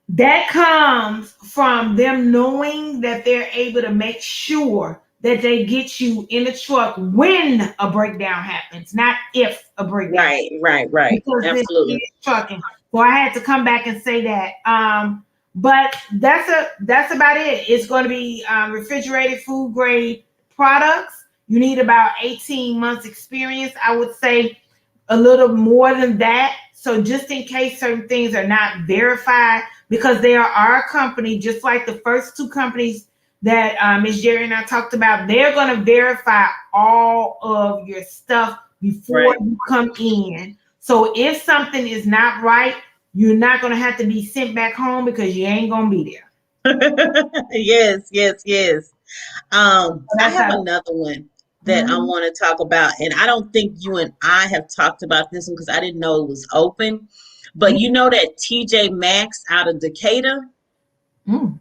That comes from them knowing that they're able to make sure that they get you in the truck when a breakdown happens, not if a breakdown happens, Right. Right. Right. because this is Absolutely. trucking. So I had to come back and say that. But that's about it. It's going to be refrigerated food grade products. You need about 18 months experience. I would say a little more than that. So just in case certain things are not verified, because they are our company, just like the first two companies that Ms. Jerri and I talked about, they're going to verify all of your stuff before Right. you come in. So if something is not right, you're not going to have to be sent back home because you ain't going to be there. Yes. Yes. Yes. So I that's have how. another one that I Mhm. want to talk about, and I don't think you and I have talked about this one because I didn't know it was open. But you know that TJ Maxx out of Decatur? Mm.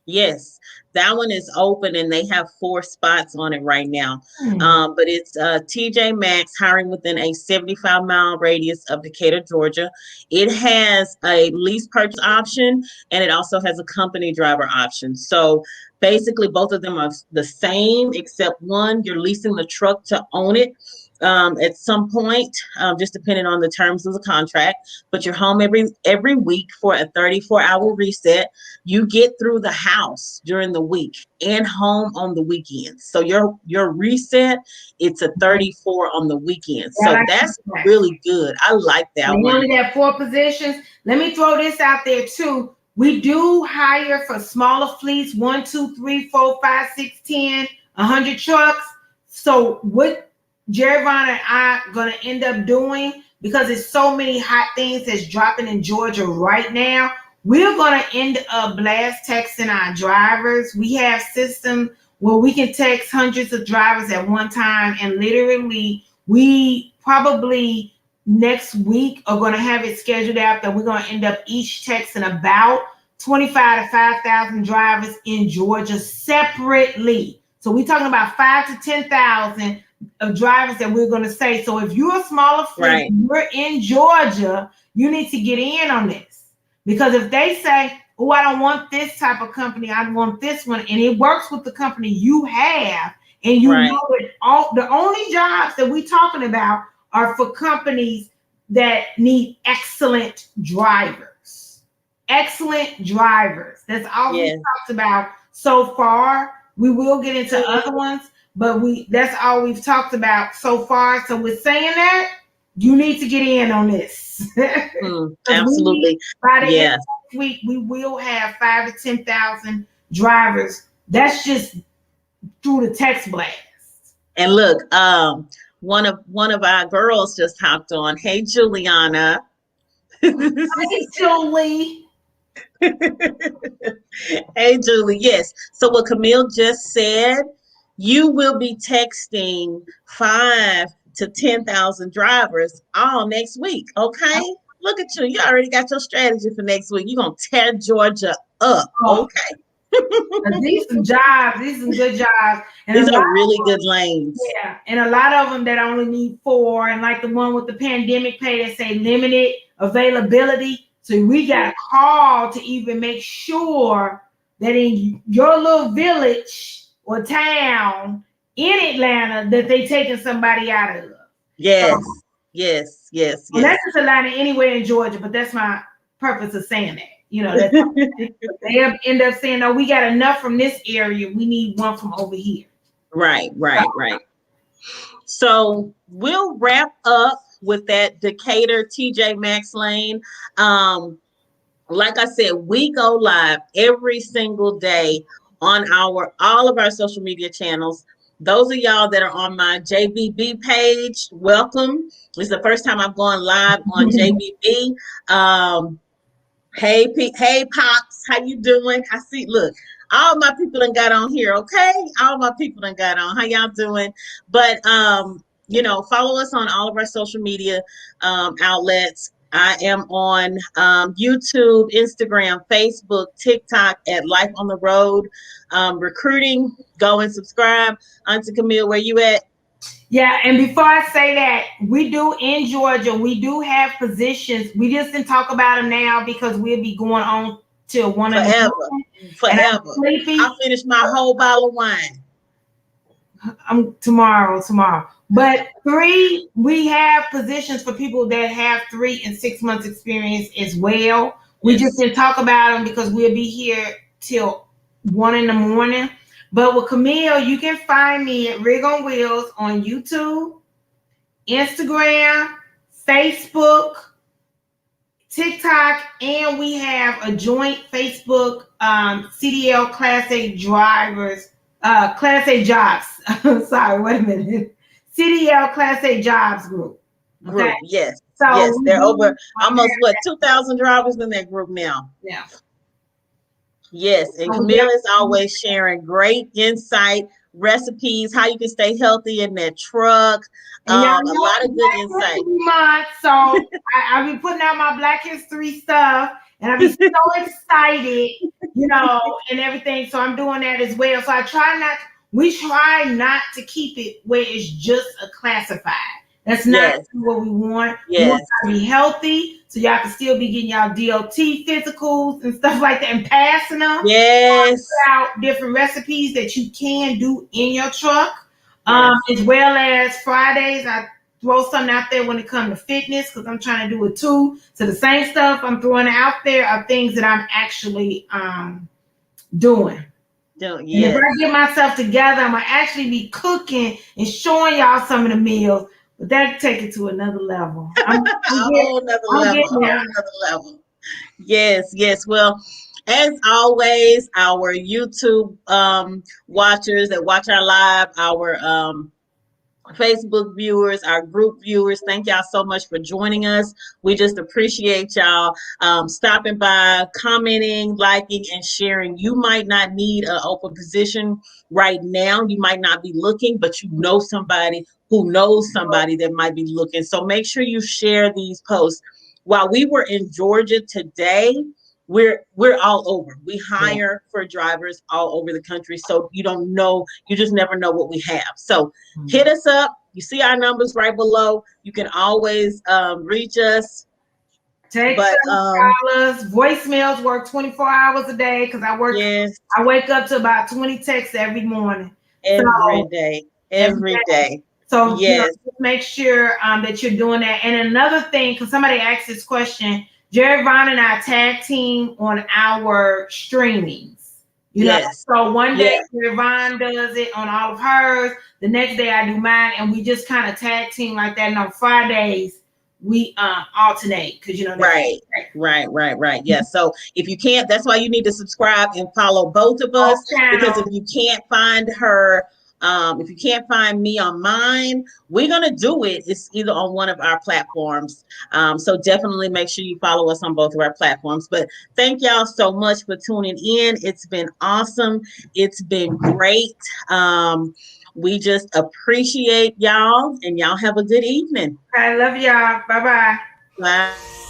Yes, that one is open and they have 4 spots on it right now. Mm. But it's TJ Maxx hiring within a 75-mile radius of Decatur, Georgia. It has a lease purchase option and it also has a company driver option. So basically, both of them are the same, except one, you're leasing the truck to own it. At some point, just depending on the terms of the contract, but you're home every week for a 34-hour reset. You get through the house during the week and home on the weekends. So your reset, it's a 34 on the weekend. Yeah, I So like that's that. really good. I like that They one. only got 4 positions. Let me throw this out there too. We do hire for smaller fleets, 1, 2, 3, 4, 5, 6, 10, 100 trucks. So what Jerry Vaughn and I are gonna end up doing, because there's so many hot things that's dropping in Georgia right now, we're gonna end up blast texting our drivers. We have systems where we can text hundreds of drivers at one time, and literally we probably next week are going to have it scheduled out that we're going to end up each texting about 25 to 5,000 drivers in Georgia separately. So we're talking about 5 to 10,000 of drivers that we're going to say. So if you're a smaller fleet, Right. you're in Georgia, you need to get in on this. Because if they say, oh, I don't want this type of company, I want this one, and it works with the company you have, and you Right. know it, all the only jobs that we're talking about are for companies that need excellent drivers. Excellent drivers. That's all we Yes. talked about so far. We will get into other ones, but that's all we've talked about so far. So with saying that, you need to get in on this. Because we need, Absolutely. by the end of Yes. next week, we will have 5 to 10,000 drivers. That's just through the text blast. And look, one of our girls just hopped on. Hey, Juliana. Hey, Julie. Hey, Julie. Yes. So what Camille just said, you will be texting 5 to 10,000 drivers all next week. Okay. Look at you. You already got your strategy for next week. You're gonna tear Georgia up. Oh, Okay. these some jobs. These some good jobs, and a These lot are of really them, good lanes. yeah, and a lot of them that only need 4, and like the one with the pandemic pay that say limited availability. So we got a call to even make sure that in your little village or town in Atlanta that they taking somebody out of. So, Yes. Yes. Yes. and that's Yes. just Atlanta anywhere in Georgia, but that's my purpose of saying that. You know, that's they end up saying, "No, we got enough from this area. We need one from over here." Right. Right. Right. So we'll wrap up with that Decatur TJ Maxx lane. Like I said, we go live every single day on our all of our social media channels. Those of y'all that are on my JBB page, welcome. This is the first time I'm going live on JBB. Hey, pops, how you doing? I see. Look, all my people done got on here. Okay, all my people done got on. How y'all doing? But follow us on all of our social media outlets. I am on YouTube, Instagram, Facebook, TikTok at Life on the Road Recruiting. Go and subscribe. Auntie Kameel, where you at? Yeah, and before I say that, we do in Georgia, we do have positions. We just didn't talk about them now because we'll be going on till 1 in the Forever, morning. And I'm forever. sleepy. I finished my whole bottle of wine. I'm tomorrow. But we have positions for people that have 3 and 6 months experience as well. We just didn't talk about them because we'll be here till 1 in the morning. But with Kameel, you can find me at Rig on Wheels on YouTube, Instagram, Facebook, TikTok, and we have a joint Facebook CDL Class A drivers, Class A jobs. Sorry, wait a minute. CDL Class A jobs group. Okay? Yes. So yes, they're over almost 2,000 drivers in that group now. Yeah. Yes, and Kameel is always sharing great insight, recipes, how you can stay healthy in that truck. A lot of good insight. Month, so I be putting out my Black History stuff, and I be so excited, and everything. So I'm doing that as well. So we try not to keep it where it's just a classified. That's not what we want. Yes. We want to be healthy, so y'all can still be getting y'all DOT physicals and stuff like that, and passing them. Yes. Out different recipes that you can do in your truck, as well as Fridays. I throw something out there when it comes to fitness because I'm trying to do it too. So the same stuff I'm throwing out there are things that I'm actually doing. And if I get myself together, I'm gonna actually be cooking and showing y'all some of the meals. But that take it to another level. A whole nother level. Yes. Well, as always, our YouTube watchers that watch our live, our Facebook viewers, our group viewers, thank y'all so much for joining us. We just appreciate y'all stopping by, commenting, liking, and sharing. You might not need an open position right now. You might not be looking, but you know somebody who knows somebody that might be looking. So make sure you share these posts. While we were in Georgia today, we're all over. We hire for drivers all over the country. So you just never know what we have. So hit us up. You see our numbers right below. You can always reach us. Text us, voicemails work 24 hours a day because I wake up to about 20 texts every morning. Every day. So just make sure that you're doing that. And another thing, because somebody asked this question, Jerri, Vaughn, and I tag team on our streamings. So one day Jerri Vaughn does it on all of hers. The next day I do mine, and we just kind of tag team like that. And on Fridays we alternate because right. Yeah. So if you can't, that's why you need to subscribe and follow both of us, because if you can't find her. If you can't find me on mine, we're going to do it. It's either on one of our platforms. So definitely make sure you follow us on both of our platforms. But thank y'all so much for tuning in. It's been awesome. It's been great. We just appreciate y'all, and y'all have a good evening. I love y'all. Bye-bye. Bye.